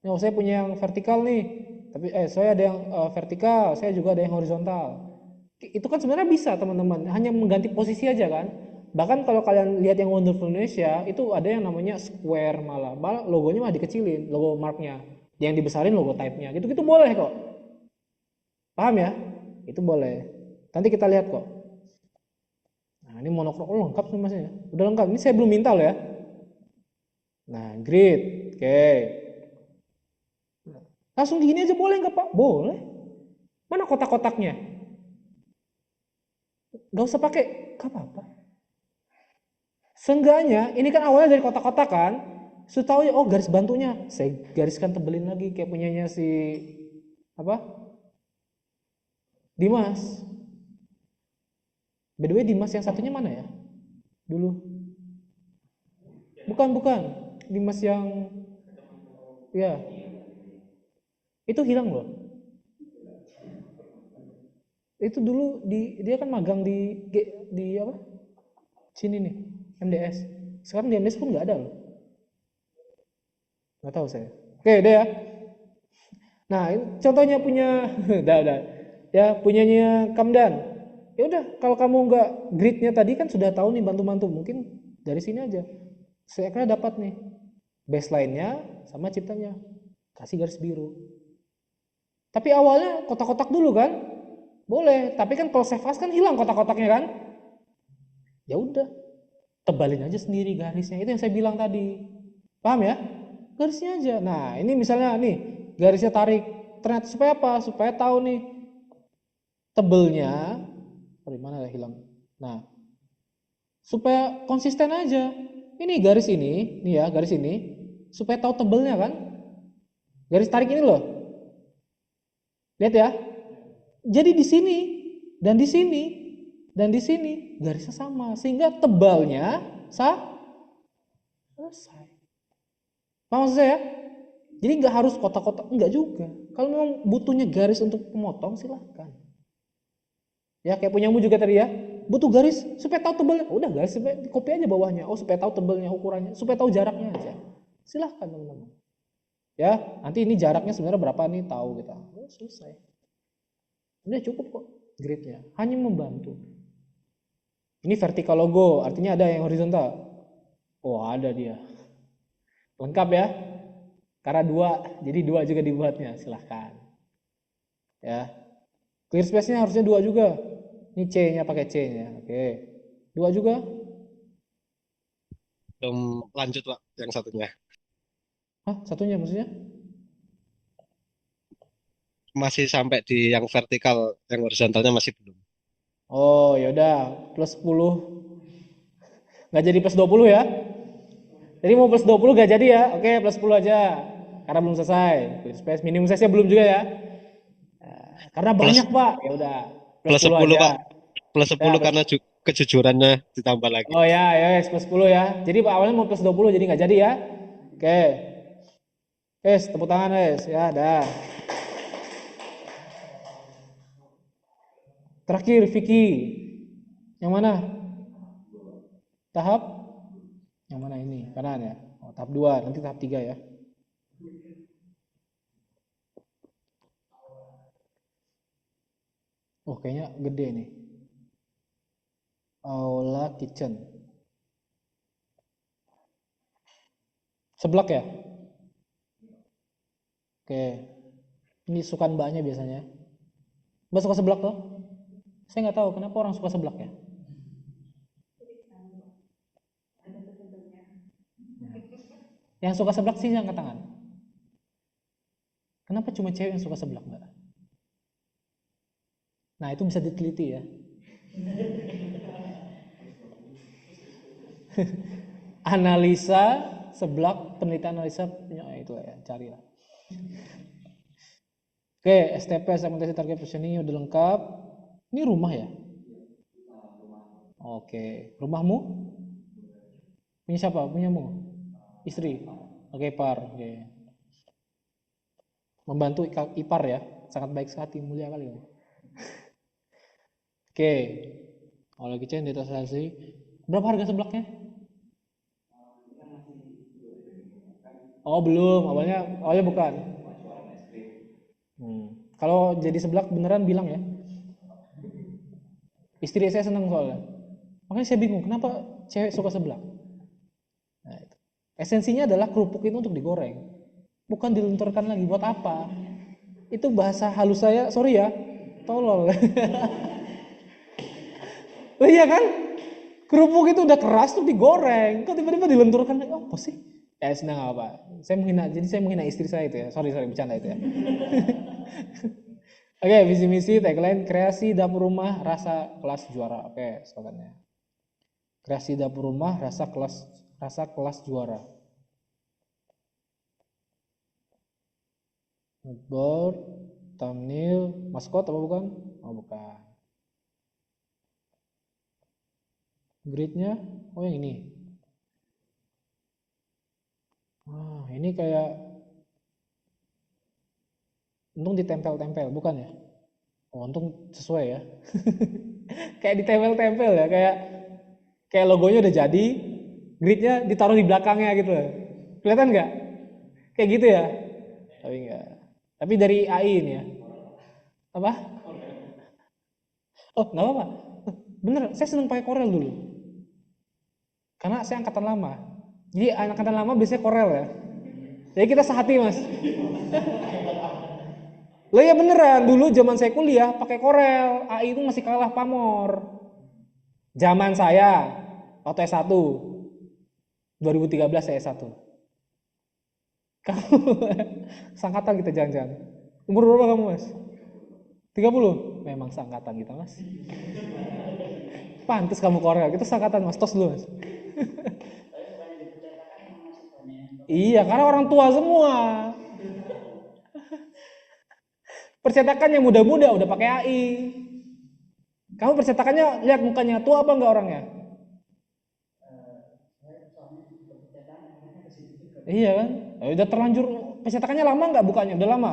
Nah, saya punya yang vertikal nih. Tapi saya ada yang vertikal, saya juga ada yang horizontal. Itu kan sebenarnya bisa, teman-teman. Hanya mengganti posisi aja kan. Bahkan kalau kalian lihat yang Wonderful Indonesia, itu ada yang namanya square malah. Malah logonya malah dikecilin, logo marknya. Yang dibesarin logo type-nya. Gitu-gitu boleh kok. Paham ya? Itu boleh. Nanti kita lihat kok. Nah, ini monokrom. Lengkap sih Mas ya. Udah lengkap. Ini saya belum minta loh ya. Nah, grid. Oke. Langsung gini aja boleh nggak Pak? Boleh. Mana kotak-kotaknya? Gak usah pakai. Gak apa-apa. Seenggaknya, ini kan awalnya dari kotak-kotak kan. Setahu ya, garis bantunya. Saya gariskan tebelin lagi kayak punyanya si apa? Dimas. By the way, Dimas yang satunya mana ya? Dulu. Bukan. Dimas yang ya. Itu hilang loh. Itu dulu dia kan magang di apa? Sini nih, MDS. Sekarang di MDS pun nggak ada loh. Nggak tahu saya. Oke, udah ya. Nah, ini contohnya punya, udah. Ya, punyanya Kamdan. Ya udah, kalau kamu nggak gridnya tadi kan sudah tahu nih bantu-bantu, mungkin dari sini aja. Saya dapat nih baseline-nya sama ciptanya, kasih garis biru. Tapi awalnya kotak-kotak dulu kan, boleh. Tapi kan kalau save as kan hilang kotak-kotaknya kan. Ya udah, tebalin aja sendiri garisnya. Itu yang saya bilang tadi. Paham ya? Garisnya aja. Nah, ini misalnya nih, garisnya tarik. Ternyata supaya apa? Supaya tahu nih tebelnya. Sorry, mana ya hilang. Nah, supaya konsisten aja. Ini garis ini, nih ya, garis ini supaya tahu tebelnya kan. Garis tarik ini loh. Lihat ya. Jadi di sini dan di sini dan di sini garisnya sama sehingga tebalnya selesai. Paham maksud saya? Jadi nggak harus kotak-kotak, enggak juga. Kalau memang butuhnya garis untuk memotong silahkan. Ya kayak punyamu juga tadi ya, butuh garis supaya tahu tebalnya. Udah garis supaya copy aja bawahnya. Oh supaya tahu tebalnya, ukurannya, supaya tahu jaraknya aja. Silahkan teman-teman. Ya nanti ini jaraknya sebenarnya berapa nih tahu kita. Oh, selesai. Udah cukup kok gridnya. Hanya membantu. Ini vertical logo, artinya ada yang horizontal. Oh ada dia. Lengkap ya. Karena dua, jadi dua juga dibuatnya. Silahkan. Ya. Clear space-nya harusnya dua juga. Ini C-nya pakai C-nya. Oke. Dua juga. Belum lanjut Pak yang satunya. Hah, satunya maksudnya? Masih sampai di yang vertikal, yang horizontalnya masih belum. Oh, yaudah. Plus 10. Nggak jadi plus 20 ya? Jadi mau plus 20 nggak jadi ya? Oke, plus 10 aja. Karena belum selesai. Clear space. Minimum size-nya belum juga ya? Karena Plus banyak, Pak. Ya udah. Plus plus 10 10 aja. Pak. Plus Ya, 10 plus. karena kejujurannya ditambah lagi. Oh ya, ya, plus 10 ya. Jadi awalnya mau plus 20 jadi nggak jadi ya. Oke. Tepuk tangan, Ya, dah. Terakhir, Vicky. Yang mana? Tahap? Yang mana ini? Kanan ya? Oh, tahap 2, nanti tahap 3 ya. Oh, kayaknya gede nih. Aula kitchen. Seblak ya? Oke. Ini suka mbaknya biasanya. Mbak suka seblak tuh? Saya nggak tahu kenapa orang suka seblak ya. Yang suka seblak sih angkat tangan. Kenapa cuma cewek yang suka seblak, Mbak? Nah, itu bisa diteliti ya. Analisa seblak, penelitian analisa, ya itu ya, carilah. Oke, STP, segmentasi target positioning udah lengkap. Ini rumah ya? Oke, rumahmu? Punya siapa? Punyamu? Istri? Oke, ipar. Oke. Membantu ipar ya, sangat baik sekali, mulia kali ya. Oke, kalau kitchen data seleksi. Berapa harga seblaknya? Oh belum, awalnya bukan. Kalau jadi seblak beneran bilang ya. Istri saya senang soalnya. Makanya saya bingung kenapa cewek suka seblak. Nah, itu. Esensinya adalah kerupuk itu untuk digoreng, bukan dilenturkan lagi. Buat apa? Itu bahasa halus saya, sorry ya, tolol. Oh iya kan? Kerupuk itu udah keras tuh digoreng, kok tiba-tiba dilenturkan lagi? Oh, apa sih? Ya senang apa? Jadi saya menghina istri saya itu ya. Sorry bercanda itu ya. Oke, visi misi tagline kreasi dapur rumah rasa kelas juara. Oke, slogannya. Kreasi dapur rumah rasa kelas juara. Moodboard, thumbnail, maskot apa bukan? Oh bukan. Gridnya, oh yang ini. Wah, ini kayak untung ditempel-tempel, bukan ya? Oh, untung sesuai ya. Kayak ditempel-tempel ya, kayak logonya udah jadi, gridnya ditaruh di belakangnya gitu. Kelihatan nggak? Kayak gitu ya? Tapi enggak. Tapi dari AI ini ya. Apa? Oh, nggak apa-apa. Bener, saya seneng pakai Corel dulu. Karena saya angkatan lama. Jadi angkatan lama biasanya Corel ya. Jadi kita sehati mas. Loh ya beneran, dulu zaman saya kuliah pakai Corel, AI itu masih kalah pamor. Zaman saya, waktu S1, 2013 saya S1. Kamu, sangkatan kita jangan-jangan. Umur berapa kamu mas? 30? Memang sangkatan kita mas. Pantes kamu Corel, kita sangkatan mas, tos dulu mas. Iya, karena orang tua semua. Percetakan yang muda-muda udah pakai AI. Kamu percetakannya lihat mukanya tua apa enggak orangnya? Iya kan? Udah terlanjur percetakannya lama enggak bukanya? Udah lama.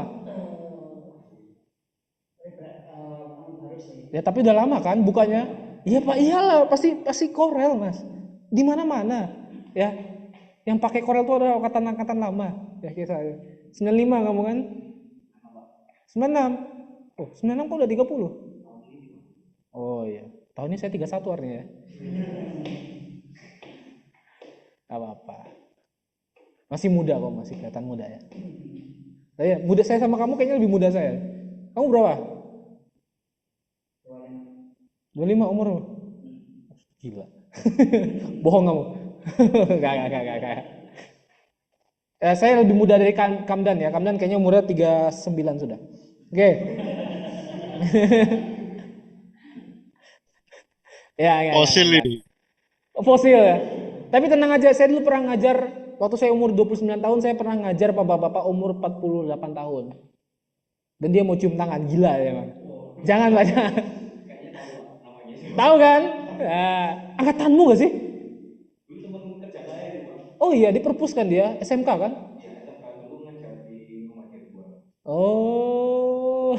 Ya tapi udah lama kan bukanya? Iya Pak, iyalah pasti Corel mas. Di mana-mana ya. Yang pakai Corel itu adalah angkatan lama. Ya kira 95 kamu kan? 96. Oh, 96 kok udah 30? Oh iya. Tahun ini saya 31 artinya ya. Gak apa-apa. Masih muda kok, masih kelihatan muda ya. Saya muda, saya sama kamu kayaknya lebih muda saya. Kamu berapa? 25 umur. Gila. Bohong kamu. Gak. Saya lebih muda dari Kamdan ya. Kamdan kayaknya umurnya 39 sudah. Oke. Ya. Fosil ini. Fosil ya. Tapi tenang aja, saya dulu pernah ngajar waktu saya umur 29 tahun, saya pernah ngajar bapak-bapak umur 48 tahun. Dan dia mau cium tangan, gila ya emang. Jangan Pak. Tahu kan? Nah, angkatanmu gak sih? Oh iya, di perpus kan dia, SMK kan? Oh.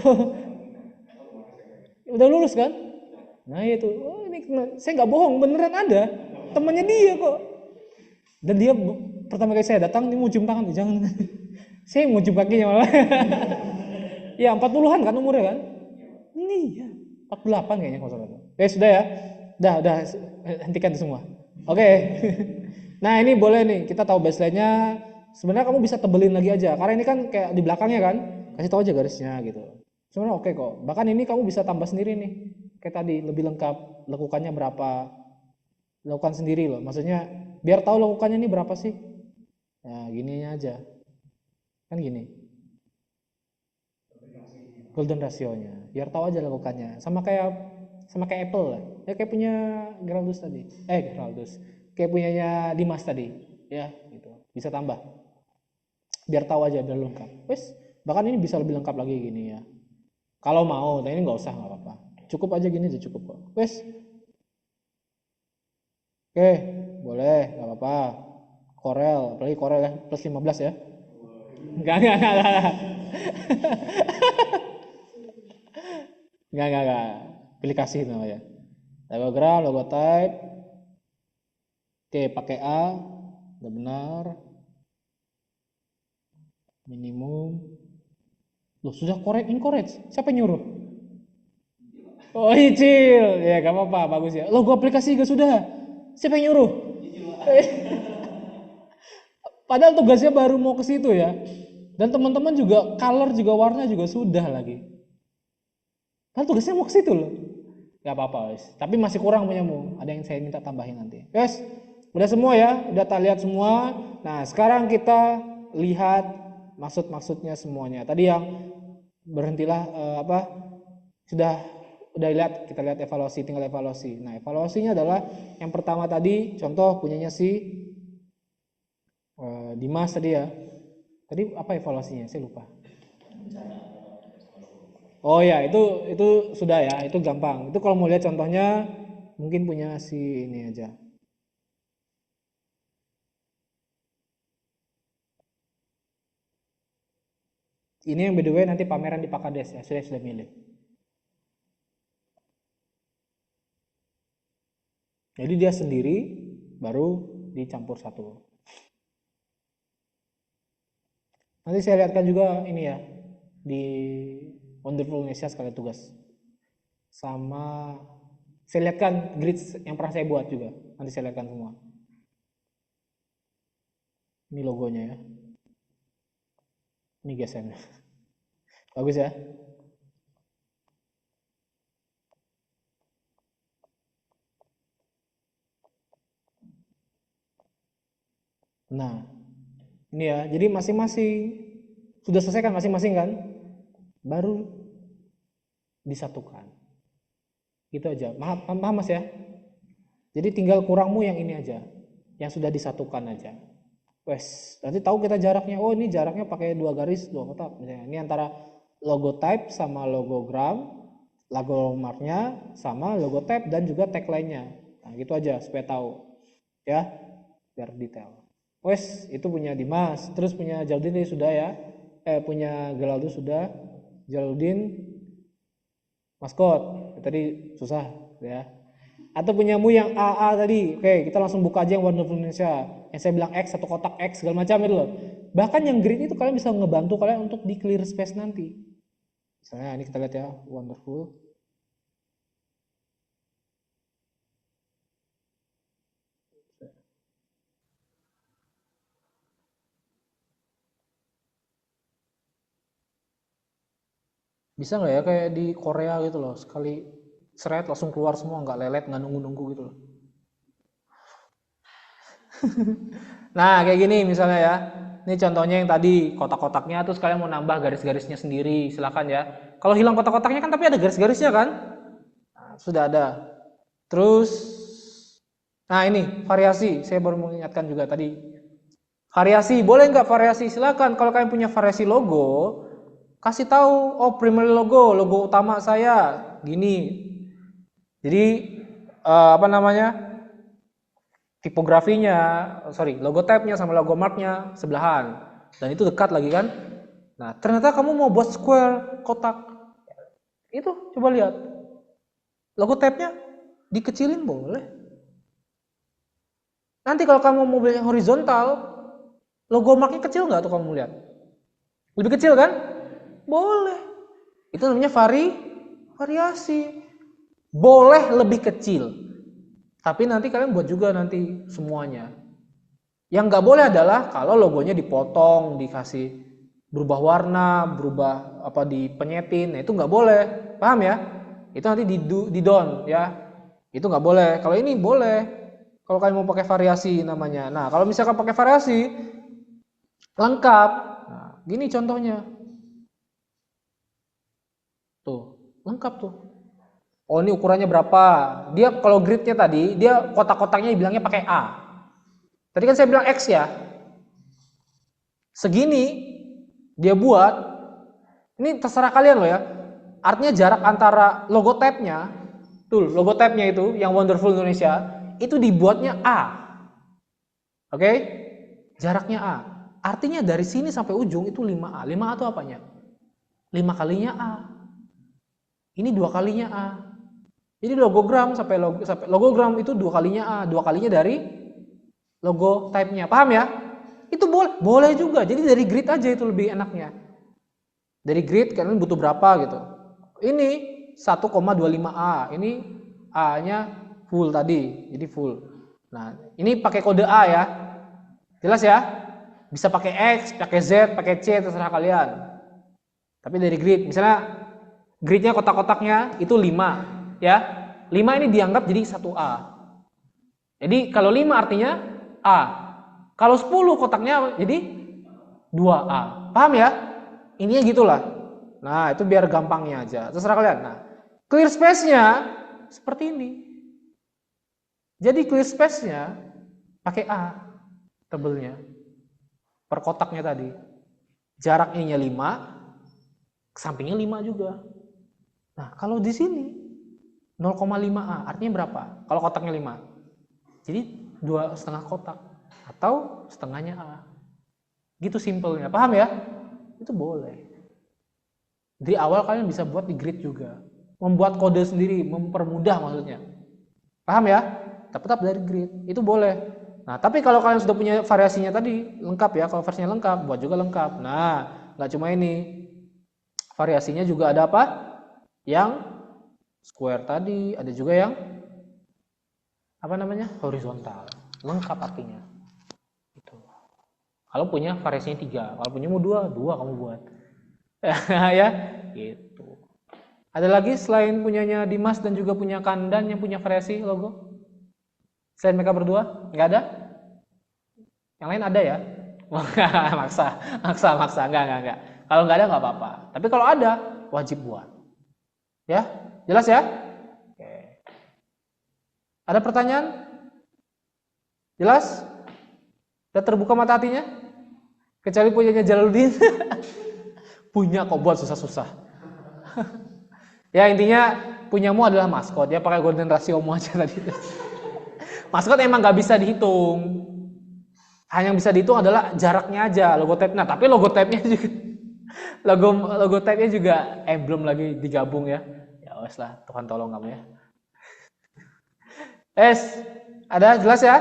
Udah lulus kan? Nah itu, oh, ini saya nggak bohong, beneran ada temannya dia kok. Dan dia pertama kali saya datang, dia mau cium tangan, jangan. Saya mau cium kakinya malah. Ya 40-an kan umurnya kan? Ini ya 48 kayaknya kalau salah. Sudah ya, udah hentikan itu semua. Oke. Nah ini boleh nih, kita tahu baseline-nya. Sebenarnya kamu bisa tebelin lagi aja, karena ini kan kayak di belakangnya kan, kasih tahu aja garisnya gitu. Sebenarnya oke kok. Bahkan ini kamu bisa tambah sendiri nih. Kayak tadi lebih lengkap, lekukannya berapa, lakukan sendiri loh. Maksudnya biar tahu lakukannya ini berapa sih. Nah gini aja, kan gini. Golden rasionya, biar tahu aja lakukannya. Sama kayak Apple lah. Ya kayak punya Geraldus tadi. Geraldus. Kayak punyanya Dimas tadi. Ya gitu. Bisa tambah. Biar tahu aja, biar lengkap. Wes, bahkan ini bisa lebih lengkap lagi gini ya. Kalau mau, tapi ini nggak usah, nggak apa-apa. Cukup aja gini aja cukup kok. Wes. Oke, boleh, nggak apa-apa. Corel, apalagi Corel ya, plus 15 ya. Enggak. Enggak. Pilih kasih namanya. Typograph, logo type. Oke, pakai A. Udah benar. Minimum. Loh, sudah incorrect. Siapa yang nyuruh? Oh, Icil. Ya, gak apa-apa, bagus ya. Logo aplikasi juga sudah. Siapa yang nyuruh? Padahal tugasnya baru mau ke situ ya. Dan teman-teman juga color juga warna juga sudah lagi. Padahal tugasnya mau ke situ loh. Gak apa-apa wes. Tapi masih kurang punyamu. Ada yang saya minta tambahin nanti. Yes, udah semua ya. Udah tak lihat semua. Nah sekarang kita lihat maksud-maksudnya semuanya. Tadi yang berhentilah sudah lihat, kita lihat evaluasi, tinggal evaluasi. Nah evaluasinya adalah yang pertama tadi contoh punyanya si Dimas tadi ya. Tadi apa evaluasinya? Saya lupa. Oh ya, itu sudah ya, itu gampang. Itu kalau mau lihat contohnya mungkin punya si ini aja. Ini yang by the way nanti pameran di Pakades ya, sudah milih. Jadi dia sendiri baru dicampur satu. Nanti saya lihatkan juga ini ya di Wonderful Indonesia sekali tugas. Sama Saya lihatkan grid yang pernah saya buat juga. Nanti saya lihatkan semua. Ini logonya ya. Ini GSM. Bagus ya. Nah, ini ya. Jadi masing-masing sudah selesai kan masing-masing kan? Baru disatukan. Gitu aja. Paham Mas ya? Jadi tinggal kurangmu yang ini aja. Yang sudah disatukan aja. Wes, nanti tahu kita jaraknya. Oh, ini jaraknya pakai 2 garis, 2 kotak misalnya. Ini antara logo type sama logogram, logo marknya sama logo type dan juga tagline-nya. Nah, gitu aja supaya tahu. Ya, biar detail. Wes, itu punya Dimas, terus punya Jaludin tadi sudah ya. Punya Gelaldo sudah. Jaludin maskot. Tadi susah ya. Atau punyamu yang AA tadi. Oke, kita langsung buka aja yang Wonderful Indonesia. Yang saya bilang X, satu kotak X segala macam itu loh. Bahkan yang green itu kalian bisa ngebantu kalian untuk di clear space nanti. Misalnya ini kita lihat ya, Wonderful. Bisa nggak ya kayak di Korea gitu loh, sekali seret langsung keluar semua, nggak lelet, nggak nunggu-nunggu gitu loh. Nah kayak gini misalnya ya, ini contohnya yang tadi kotak-kotaknya, terus kalian mau nambah garis-garisnya sendiri, silakan ya. Kalau hilang kotak-kotaknya kan tapi ada garis-garisnya kan, nah, sudah ada. Terus, nah ini variasi, saya baru mengingatkan juga tadi. Variasi, boleh nggak variasi? Silakan. Kalau kalian punya variasi logo, kasih tahu, oh primary logo utama saya gini. Jadi apa namanya, tipografinya, logo type-nya sama logo mark-nya sebelahan, dan itu dekat lagi kan. Nah ternyata kamu mau buat square, kotak, itu coba lihat logo type-nya dikecilin boleh. Nanti kalau kamu mau beli yang horizontal, logo mark-nya kecil nggak tuh, kamu lihat lebih kecil kan? Boleh. Itu namanya variasi. Boleh lebih kecil. Tapi nanti kalian buat juga nanti semuanya. Yang nggak boleh adalah kalau logonya dipotong, dikasih berubah warna, berubah apa, dipenyetin. Nah, itu nggak boleh. Paham ya? Itu nanti di down ya. Itu nggak boleh. Kalau ini boleh. Kalau kalian mau pakai variasi namanya. Nah, kalau misalkan pakai variasi lengkap. Nah, gini contohnya. Tuh, lengkap tuh. Oh, ini ukurannya berapa? Dia kalau gridnya tadi, dia kotak-kotaknya bilangnya pakai A. Tadi kan saya bilang X ya. Segini dia buat. Ini terserah kalian loh ya. Artinya jarak antara logo type-nya, tuh logo type-nya itu yang Wonderful Indonesia, itu dibuatnya A. Oke? Jaraknya A. Artinya dari sini sampai ujung itu 5A. 5A itu apanya? 5 kalinya A. Ini 2 kalinya A. Jadi logogram sampai logogram itu 2 kalinya A, 2 kalinya dari logo type-nya. Paham ya? Itu boleh juga. Jadi dari grid aja itu lebih enaknya. Dari grid kalian butuh berapa gitu. Ini 1,25A. Ini A-nya full tadi. Jadi full. Nah, ini pakai kode A ya. Jelas ya? Bisa pakai X, pakai Z, pakai C, terserah kalian. Tapi dari grid, misalnya gridnya kotak-kotaknya itu 5 ya. 5 ini dianggap jadi 1A. Jadi kalau 5 artinya A. Kalau 10 kotaknya jadi 2A. Paham ya? Ininya gitulah. Nah, itu biar gampangnya aja. Terserah kalian. Nah, clear space-nya seperti ini. Jadi clear space-nya pakai A tebelnya. Per kotaknya tadi. Jaraknya 5, sampingnya 5 juga. Nah, kalau di sini 0,5A artinya berapa? Kalau kotaknya 5. Jadi 2,5 kotak atau setengahnya A. Gitu simpelnya. Paham ya? Itu boleh. Di awal kalian bisa buat di grid juga. Membuat kode sendiri, mempermudah maksudnya. Paham ya? Tetap dari grid. Itu boleh. Nah, tapi kalau kalian sudah punya variasinya tadi, lengkap ya. Kalau versinya lengkap, buat juga lengkap. Nah, nggak cuma ini. Variasinya juga ada apa? Yang square tadi, ada juga yang apa namanya? Horizontal. Lengkap artinya. Itu. Kalau punya variasinya 3, kalau punyamu 2 kamu buat. Ya, gitu. Ada lagi selain punyanya Dimas dan juga punya Kandan yang punya variasi logo? Selain mereka berdua? Nggak ada? Yang lain ada ya? maksa. Enggak. Kalau nggak ada nggak apa-apa. Tapi kalau ada, wajib buat. Ya, jelas ya? Oke. Ada pertanyaan? Jelas? Sudah terbuka mata hatinya? Kecuali punyanya Jalaluddin. Punya kok buat susah-susah. Ya intinya punyamu adalah maskot. Ya pakai golden ratio-mu aja tadi. Maskot emang nggak bisa dihitung. Hanya yang bisa dihitung adalah jaraknya aja, logo tab-nya. Nah, tapi logo tab-nya juga logo tab-nya juga belum lagi digabung ya. Ya wes lah, Tuhan tolong kamu ya. Ada jelas ya?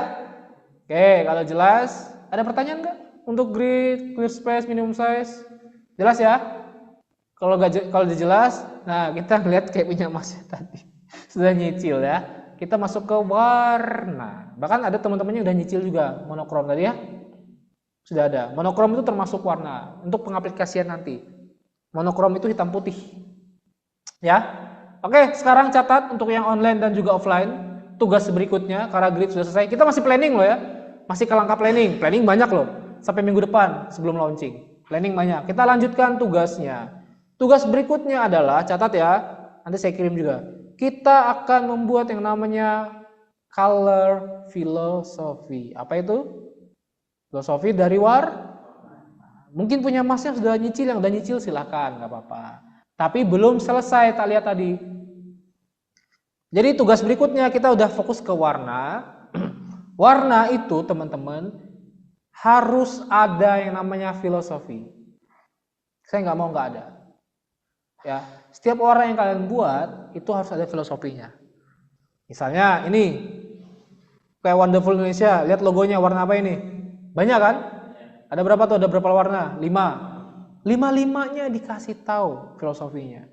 Oke, kalau jelas, ada pertanyaan nggak untuk grid, clear space, minimum size? Jelas ya? Kalau udah jelas, nah kita lihat kayak punya Mas tadi. Sudah nyicil ya. Kita masuk ke warna. Bahkan ada teman-teman yang udah nyicil juga monokrom tadi ya. Sudah ada. Monokrom itu termasuk warna untuk pengaplikasian nanti. Monokrom itu hitam putih. Ya. Oke, sekarang catat untuk yang online dan juga offline. Tugas berikutnya karena grid sudah selesai. Kita masih planning loh ya. Masih ke langkah planning. Planning banyak loh. Sampai minggu depan sebelum launching. Planning banyak. Kita lanjutkan tugasnya. Tugas berikutnya adalah, catat ya. Nanti saya kirim juga. Kita akan membuat yang namanya color philosophy. Apa itu? Filosofi dari mungkin punya Mas yang sudah nyicil, yang udah nyicil silakan, nggak apa-apa. Tapi belum selesai, tak lihat tadi. Jadi tugas berikutnya kita udah fokus ke warna. Warna itu teman-teman harus ada yang namanya filosofi. Saya nggak mau nggak ada. Ya, setiap orang yang kalian buat itu harus ada filosofinya. Misalnya ini kayak Wonderful Indonesia, lihat logonya warna apa ini? Banyak kan? Ada berapa tuh? Ada berapa warna? 5. 5-5-nya dikasih tahu filosofinya.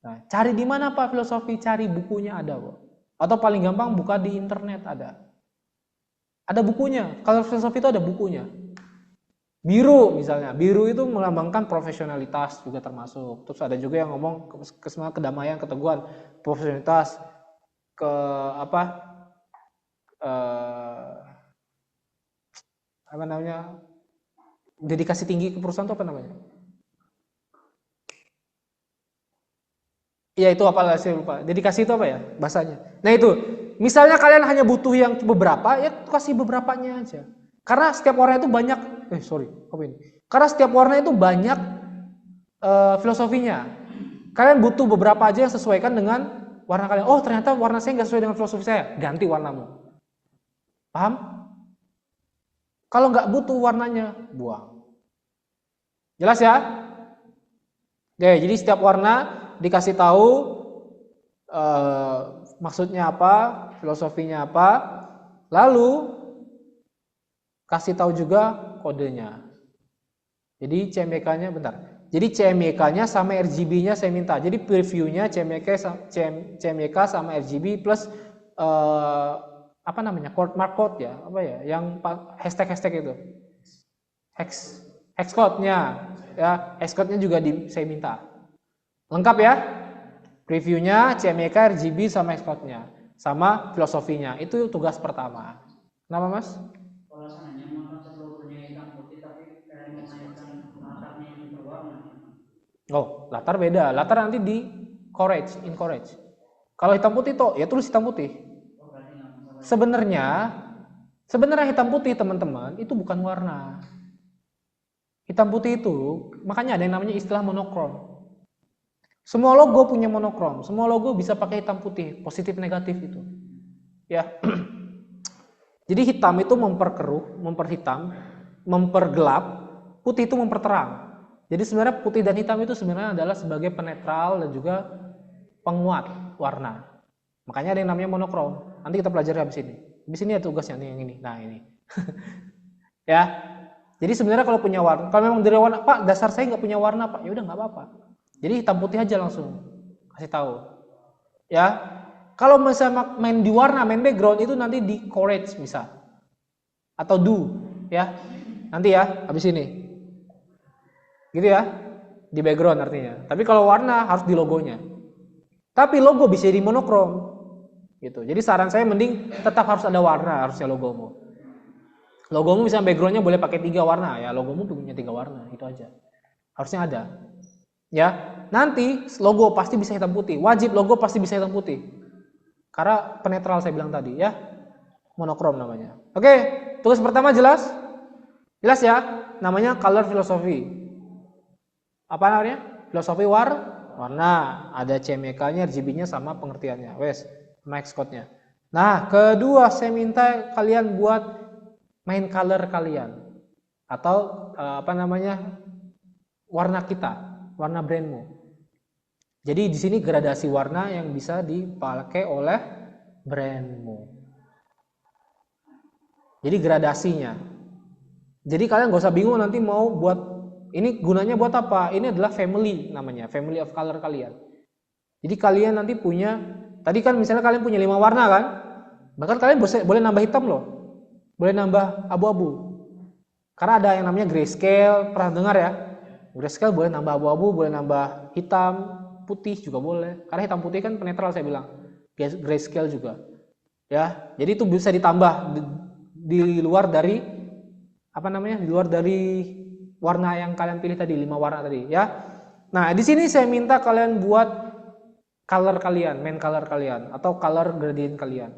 Nah, cari di mana Pak filosofi? Cari bukunya ada kok. Atau paling gampang buka di internet ada. Ada bukunya. Kalau filosofi itu ada bukunya. Biru misalnya, biru itu melambangkan profesionalitas juga termasuk. Terus ada juga yang ngomong kedamaian, keteguhan, profesionalitas, dedikasi tinggi ke perusahaan itu apa namanya? Iya itu apa lah saya lupa. Dedikasi itu apa ya bahasanya? Nah itu, misalnya kalian hanya butuh yang beberapa, ya kasih beberapanya aja. Karena setiap warna itu banyak, Karena setiap warna itu banyak filosofinya. Kalian butuh beberapa aja yang sesuaikan dengan warna kalian. Oh ternyata warna saya nggak sesuai dengan filosofi saya, ganti warnamu. Paham? Kalau nggak butuh warnanya, buang. Jelas ya? Oke, jadi setiap warna dikasih tahu maksudnya apa, filosofinya apa, lalu kasih tahu juga kodenya. Jadi CMYK-nya Jadi CMYK-nya sama RGB-nya saya minta. Jadi previewnya CMYK sama RGB plus mark code ya, yang hashtag itu. Hex code-nya ya, hex code-nya juga saya minta. Lengkap ya? Previewnya CMYK, RGB sama hex code-nya, sama filosofinya. Itu tugas pertama. Kenapa Mas? Oh, latar beda. Latar nanti di encourage. Kalau hitam putih toh, ya tulis hitam putih. Sebenarnya hitam putih teman-teman itu bukan warna. Hitam putih itu, makanya ada yang namanya istilah monokrom. Semua logo punya monokrom. Semua logo bisa pakai hitam putih, positif negatif itu. Ya. Jadi hitam itu memperkeruh, memperhitam, mempergelap, putih itu memperterang. Jadi sebenarnya putih dan hitam itu sebenarnya adalah sebagai penetral dan juga penguat warna. Makanya ada yang namanya monokrom. Nanti kita pelajari habis ini. Habis ini ada tugasnya nih yang ini. Nah ini. Ya. Jadi sebenarnya kalau punya warna, kalau memang dari warna, Pak dasar saya nggak punya warna Pak, ya udah nggak apa-apa. Jadi hitam putih aja langsung kasih tahu. Ya. Kalau misalnya main di warna, main background itu nanti di courage bisa. Atau do, ya. Nanti ya, habis ini. Gitu ya. Di background artinya. Tapi kalau warna harus di logonya. Tapi logo bisa di monokrom. Gitu. Jadi saran saya mending tetap harus ada warna harusnya logomu. Logomu misalnya backgroundnya boleh pakai 3 warna ya, logomu punya 3 warna, itu aja. Harusnya ada. Ya, nanti logo pasti bisa hitam putih. Wajib logo pasti bisa hitam putih. Karena penetral saya bilang tadi ya. Monokrom namanya. Oke, tugas pertama jelas? Jelas ya? Namanya color philosophy. Apa namanya? Filosofi warna. Ada CMYK-nya, RGB-nya sama pengertiannya. Wes, max code-nya. Nah, kedua saya minta kalian buat main color kalian. Atau warna kita, warna brandmu. Jadi di sini gradasi warna yang bisa dipakai oleh brandmu. Jadi gradasinya. Jadi kalian gak usah bingung nanti mau buat ini gunanya buat apa? Ini adalah family namanya, family of color kalian. Jadi kalian nanti punya, tadi kan misalnya kalian punya 5 warna kan? Bahkan kalian boleh nambah hitam loh. Boleh nambah abu-abu. Karena ada yang namanya grayscale, pernah dengar ya? Grayscale boleh nambah abu-abu, boleh nambah hitam, putih juga boleh. Karena hitam putih kan penetral saya bilang. Grayscale juga. Ya, jadi itu bisa ditambah di luar dari di luar dari warna yang kalian pilih tadi, 5 warna tadi, ya. Nah, di sini saya minta kalian buat color kalian, main color kalian atau color gradient kalian.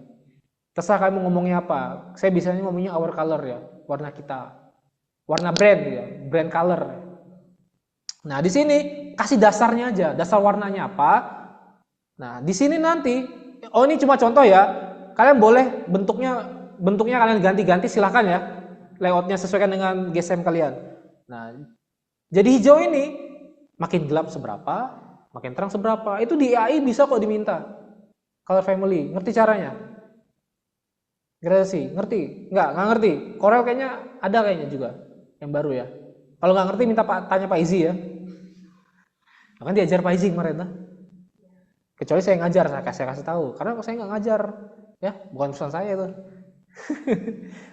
Terserah kalian mau ngomongnya apa. Saya biasanya ngomongnya our color ya, warna kita. Warna brand ya, brand color. Nah, di sini kasih dasarnya aja, dasar warnanya apa. Nah, di sini nanti ini cuma contoh ya. Kalian boleh bentuknya kalian ganti-ganti silahkan ya. Layoutnya sesuaikan dengan GSM kalian. Nah, jadi hijau ini makin gelap seberapa, makin terang seberapa. Itu di AI bisa kok diminta. Color family, ngerti caranya? Gradasi, ngerti? Nggak ngerti. Corel kayaknya ada kayaknya juga yang baru ya. Kalau nggak ngerti tanya Pak Izi ya. Kan diajar Pak Izi kemarin lah. Kecuali saya ngajar, saya kasih tahu. Karena saya nggak ngajar, ya bukan urusan saya itu.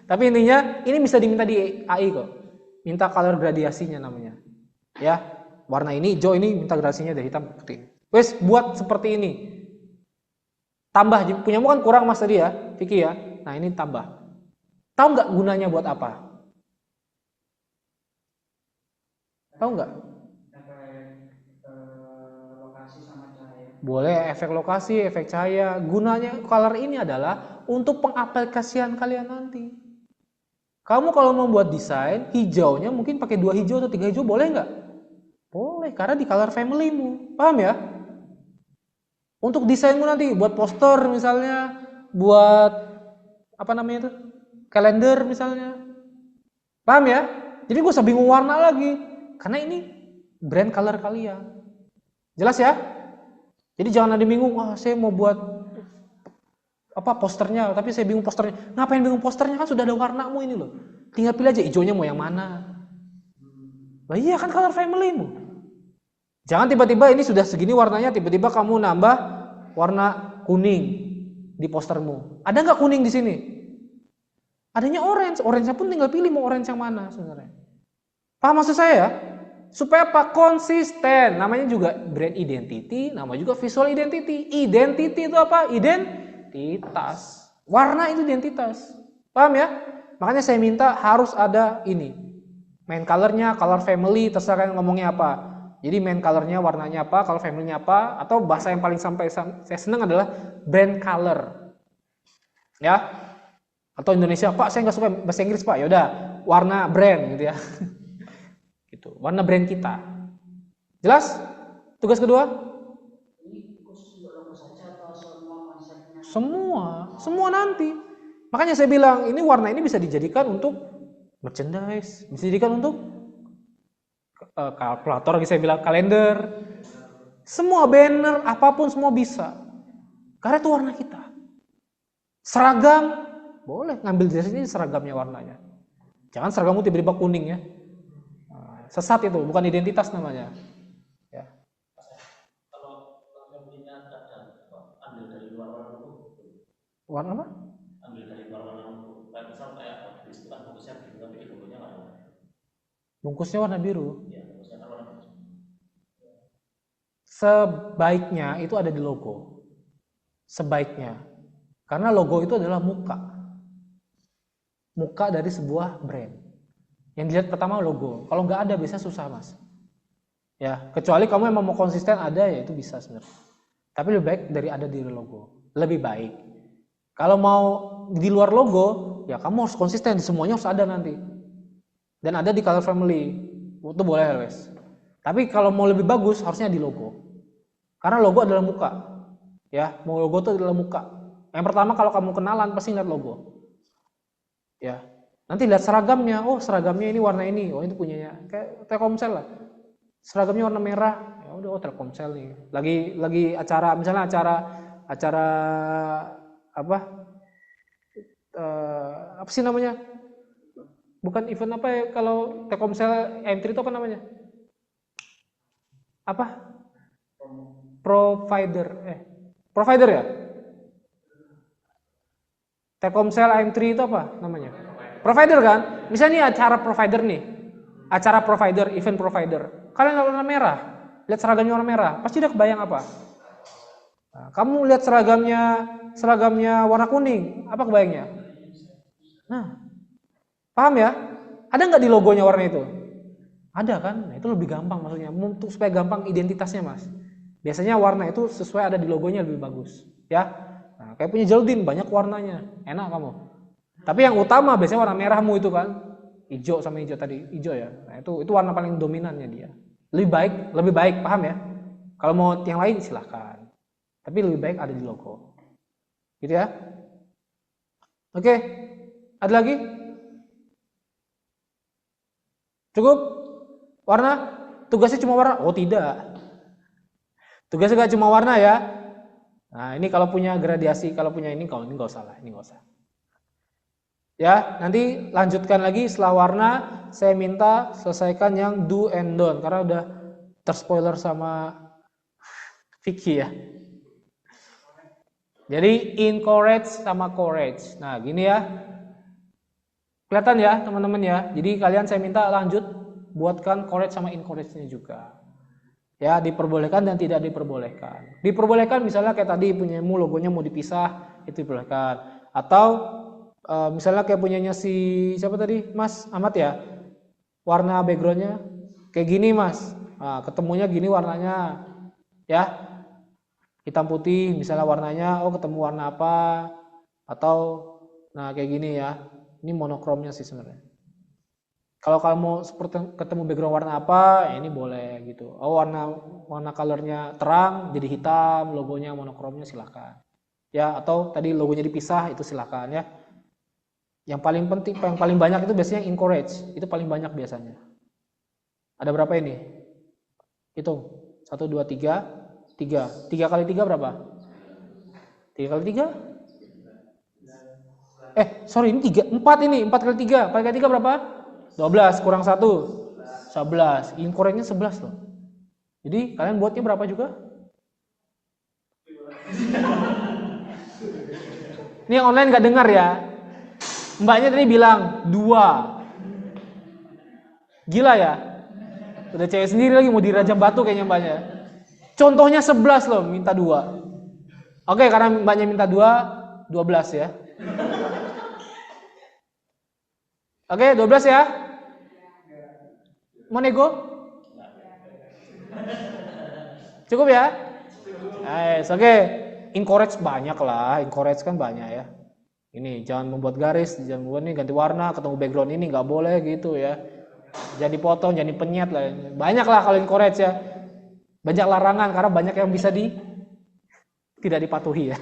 Tapi intinya ini bisa diminta di AI kok. Minta color gradasinya namanya. Ya, warna ini hijau ini minta gradasinya dari hitam putih. Wes buat seperti ini. Tambah punyamu kan kurang Mas tadi ya, Vicky ya. Nah, ini tambah. Tahu nggak gunanya buat apa? Tahu nggak? Lokasi sama cahaya. Boleh efek lokasi, efek cahaya. Gunanya color ini adalah untuk pengaplikasian kalian nanti. Kamu kalau membuat desain, hijaunya mungkin pakai 2 hijau atau 3 hijau, boleh nggak? Boleh, karena di color family-mu. Paham ya? Untuk desainmu nanti, buat poster misalnya, buat kalender misalnya. Paham ya? Jadi gak usah bingung warna lagi. Karena ini brand color kalian. Jelas ya? Jadi jangan ada bingung, saya mau buat posternya, tapi saya bingung posternya. Ngapain bingung posternya, kan sudah ada warnamu ini loh. Tinggal pilih aja hijaunya mau yang mana. Nah iya kan color family-mu. Jangan tiba-tiba ini sudah segini warnanya, tiba-tiba kamu nambah warna kuning di postermu. Ada nggak kuning di sini? Adanya orange. Orange pun tinggal pilih mau orange yang mana sebenarnya. Paham maksud saya ya? Supaya apa? Konsisten. Namanya juga brand identity, nama juga visual identity. Identity itu apa? Identitas. Warna itu identitas. Paham ya? Makanya saya minta harus ada ini. Main colornya, color family, terserah kalian ngomongnya apa. Jadi main colornya, warnanya apa, color family-nya apa, atau bahasa yang paling saya senang adalah brand color. Ya. Atau Indonesia, Pak, saya nggak suka bahasa Inggris, Pak. Yaudah, warna brand gitu ya. Gitu. Warna brand kita. Jelas? Tugas kedua? Ini khusus untuk logo saja atau semua konsepnya? Semua nanti. Makanya saya bilang, ini warna ini bisa dijadikan untuk merchandise, bisa dijadikan untuk kalkulator, saya bilang kalender, semua banner, apapun semua bisa. Karena itu warna kita. Seragam, boleh ngambil dari sini seragamnya warnanya. Jangan seragammu tiba-tiba kuning ya. Sesat itu, bukan identitas namanya. Ya. Kalau family-nya kadang ambil dari luar warna Warna apa? Ambil dari warna misal kayak istilah bungkusnya biru tapi di logonya warna. Bungkusnya warna biru. Ya, bungkusnya kan warna biru. Sebaiknya itu ada di logo. Sebaiknya. Karena logo itu adalah muka. Muka dari sebuah brand. Yang dilihat pertama logo. Kalau nggak ada biasanya susah, Mas. Ya, kecuali kamu emang mau konsisten ada ya itu bisa sebenarnya. Tapi lebih baik dari ada di logo. Lebih baik. Kalau mau di luar logo, ya kamu harus konsisten, semuanya harus ada nanti. Dan ada di color family. Itu boleh, guys. Tapi kalau mau lebih bagus harusnya di logo. Karena logo adalah muka. Ya, mau logo itu adalah muka. Yang pertama kalau kamu kenalan pasti lihat logo. Ya. Nanti lihat seragamnya. Oh, seragamnya ini warna ini. Oh, itu punyanya. Kayak Telkomsel lah. Seragamnya warna merah. Ya udah, oh Telkomsel nih. Lagi acara, misalnya acara apa? Apa sih namanya? Bukan event apa ya kalau Telkomsel M3 itu apa namanya? Apa? Provider ya? Telkomsel AM3 itu apa namanya? Provider kan? Misalnya acara provider nih. Acara provider, event provider. Kalian lihat warna merah. Lihat seragamnya warna merah. Pasti udah kebayang apa? Nah, kamu lihat seragamnya warna kuning. Apa kebayangnya? Nah, paham ya? Ada nggak di logonya warna itu? Ada kan? Nah, itu lebih gampang maksudnya. Untuk supaya gampang identitasnya, Mas. Biasanya warna itu sesuai ada di logonya lebih bagus, ya. Nah, kayak punya Jeldin banyak warnanya, enak kamu. Tapi yang utama biasanya warna merahmu itu kan, hijau sama hijau tadi, hijau ya. Nah, itu warna paling dominannya dia. Lebih baik, paham ya? Kalau mau yang lain silahkan. Tapi lebih baik ada di logo, gitu ya. Oke, ada lagi? Cukup? Warna? Tugasnya cuma warna? Oh tidak. Tugasnya gak cuma warna ya. Nah ini kalau punya gradiasi, kalau punya ini, kalau ini nggak usah lah, ini nggak usah. Ya, nanti lanjutkan lagi setelah warna. Saya minta selesaikan yang do and don't karena udah terspoiler sama Vicky ya. Jadi encourage sama courage. Nah gini ya, kelihatan ya teman-teman ya. Jadi kalian saya minta lanjut buatkan courage sama encourage-nya juga. Ya, diperbolehkan dan tidak diperbolehkan. Diperbolehkan misalnya kayak tadi punyamu logonya mau dipisah, itu diperbolehkan. Atau misalnya kayak punyanya si siapa tadi? Mas Ahmad ya. Warna backgroundnya kayak gini, Mas. Nah, ketemunya gini warnanya. Ya. Hitam putih misalnya warnanya, oh ketemu warna apa? Atau nah kayak gini ya. Ini monokromnya sih sebenarnya. Kalau kamu seperti ketemu background warna apa, ya ini boleh gitu. Oh warna colornya terang jadi hitam, logonya monokromnya silakan. Ya atau tadi logonya dipisah itu silakan ya. Yang paling penting, yang paling banyak itu biasanya encourage, itu paling banyak biasanya. Ada berapa ini? Hitung. 1, 2, 3, 3. 3 kali 3 berapa? 3 kali 3? Sorry ini 4 ini. 4 kali 3. 4 kali 3 berapa? 12 kurang 1 11. Incorrectnya 11 loh. Jadi kalian buatnya berapa juga? Ini yang online gak dengar ya. Mbaknya tadi bilang 2. Gila ya. Udah cewek sendiri lagi mau dirajam batu kayaknya mbaknya. Contohnya 11 loh, minta 2. Oke, karena mbaknya minta 2, 12 ya. Oke, 12 ya. Mau nego? Cukup ya? Oke. Encourage banyak lah. Encourage kan banyak ya. Ini jangan membuat garis, jangan membuat ini ganti warna, ketemu background ini nggak boleh gitu ya. Jangan dipotong, jangan dipenyet lah. Banyak lah kalau encourage ya. Banyak larangan karena banyak yang bisa tidak dipatuhi ya.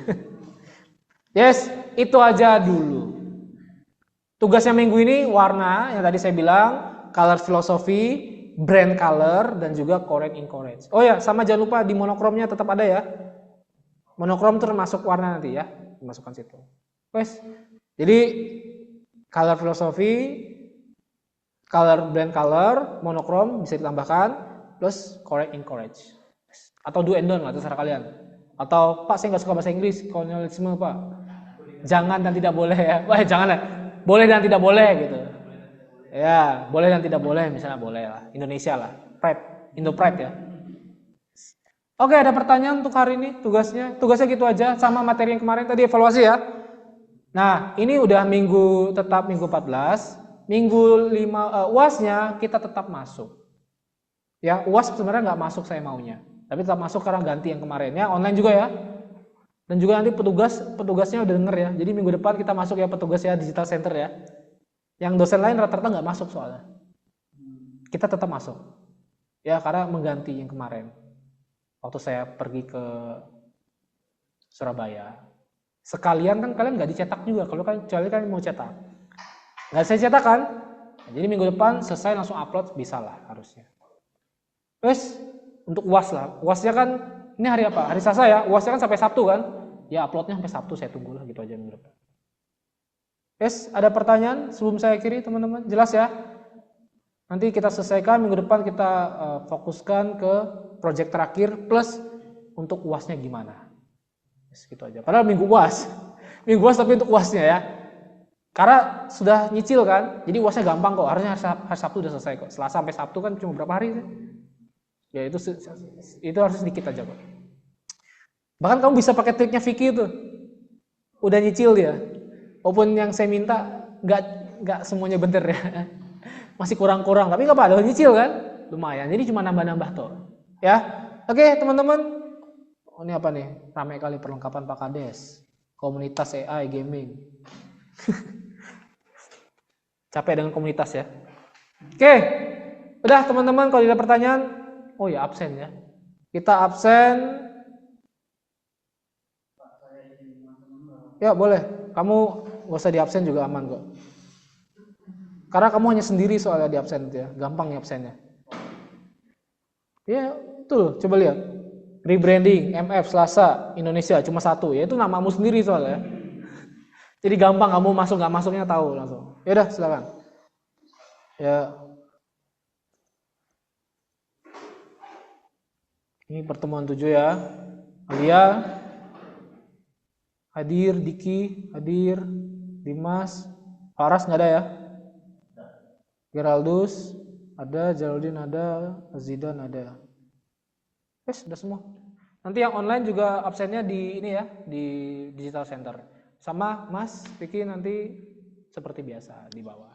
Yes, itu aja dulu. Tugasnya minggu ini warna yang tadi saya bilang, color philosophy, brand color, dan juga correct encourage. Oh ya, sama jangan lupa di monokromnya tetap ada ya. Monokrom termasuk warna nanti ya, dimasukkan situ. Wes, jadi color philosophy, color brand color, monokrom bisa ditambahkan, plus correct encourage. Atau do and don't lah, terserah kalian. Atau Pak saya nggak suka bahasa Inggris, kolonialisme Pak. Jangan dan tidak boleh ya. Wah, jangan lah. Boleh dan tidak boleh gitu. Ya, boleh dan tidak boleh misalnya boleh lah. Indonesia lah. Pride, Indo Pride ya. Oke, ada pertanyaan untuk hari ini tugasnya. Tugasnya gitu aja sama materi yang kemarin tadi evaluasi ya. Nah, ini udah tetap minggu 14. Minggu 5 UASnya kita tetap masuk. Ya, UAS sebenarnya nggak masuk saya maunya. Tapi tetap masuk karena ganti yang kemarin ya, online juga ya. Dan juga nanti petugasnya udah denger ya. Jadi minggu depan kita masuk ya petugas ya digital center ya. Yang dosen lain rata-rata nggak masuk soalnya. Kita tetap masuk. Ya, karena mengganti yang kemarin. Waktu saya pergi ke Surabaya. Sekalian kan kalian nggak dicetak juga. Kalau kecuali kalian mau cetak. Nggak saya cetak kan? Nah, jadi minggu depan selesai langsung upload bisa lah harusnya. Terus untuk UAS lah. UASnya kan ini hari apa? Hari Selasa ya. UASnya kan sampai Sabtu kan? Ya uploadnya sampai Sabtu saya tunggu lah gitu aja minggu depan. Terus ada pertanyaan sebelum saya akhiri teman-teman? Jelas ya? Nanti kita selesaikan minggu depan kita fokuskan ke project terakhir plus untuk UASnya gimana. Yes, gitu aja. Padahal minggu UAS. Minggu UAS tapi untuk UASnya ya. Karena sudah nyicil kan, jadi UASnya gampang kok. Harusnya hari Sabtu udah selesai kok. Selasa sampai Sabtu kan cuma berapa hari sih? Ya itu harus sedikit aja kok. Bahkan kamu bisa pakai triknya Vicky itu. Udah nyicil dia. Walaupun yang saya minta nggak semuanya bener ya. Masih kurang-kurang, tapi nggak apa-apa, udah nyicil kan? Lumayan. Jadi cuma nambah-nambah toh. Ya. Oke, teman-teman. Oh, ini apa nih? Ramai kali perlengkapan Pak Kades. Komunitas AI gaming. Capek dengan komunitas ya. Oke. Udah teman-teman, kalau ada pertanyaan, oh ya absen ya. Kita absen. Ya boleh. Kamu gak usah di absen juga aman kok. Karena kamu hanya sendiri soalnya di absen itu ya. Gampang ya absennya. Ya tuh coba lihat. Rebranding MF Selasa Indonesia cuma satu. Ya itu namamu sendiri soalnya. Jadi gampang kamu masuk nggak masuknya tahu langsung. Ya udah silakan. Ya. Ini pertemuan 7 ya. Alia hadir, Diki hadir, Dimas, Faras nggak ada ya? Geraldus ada, Geraldine ada, Zidan ada. Sudah semua. Nanti yang online juga absennya di ini ya, di digital center. Sama Mas Vicky nanti seperti biasa di bawah.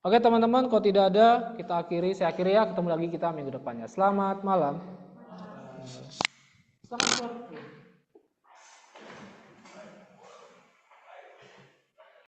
Oke teman-teman, kalau tidak ada kita akhiri, saya akhiri ya, ketemu lagi kita minggu depannya. Selamat malam. Selamat malam.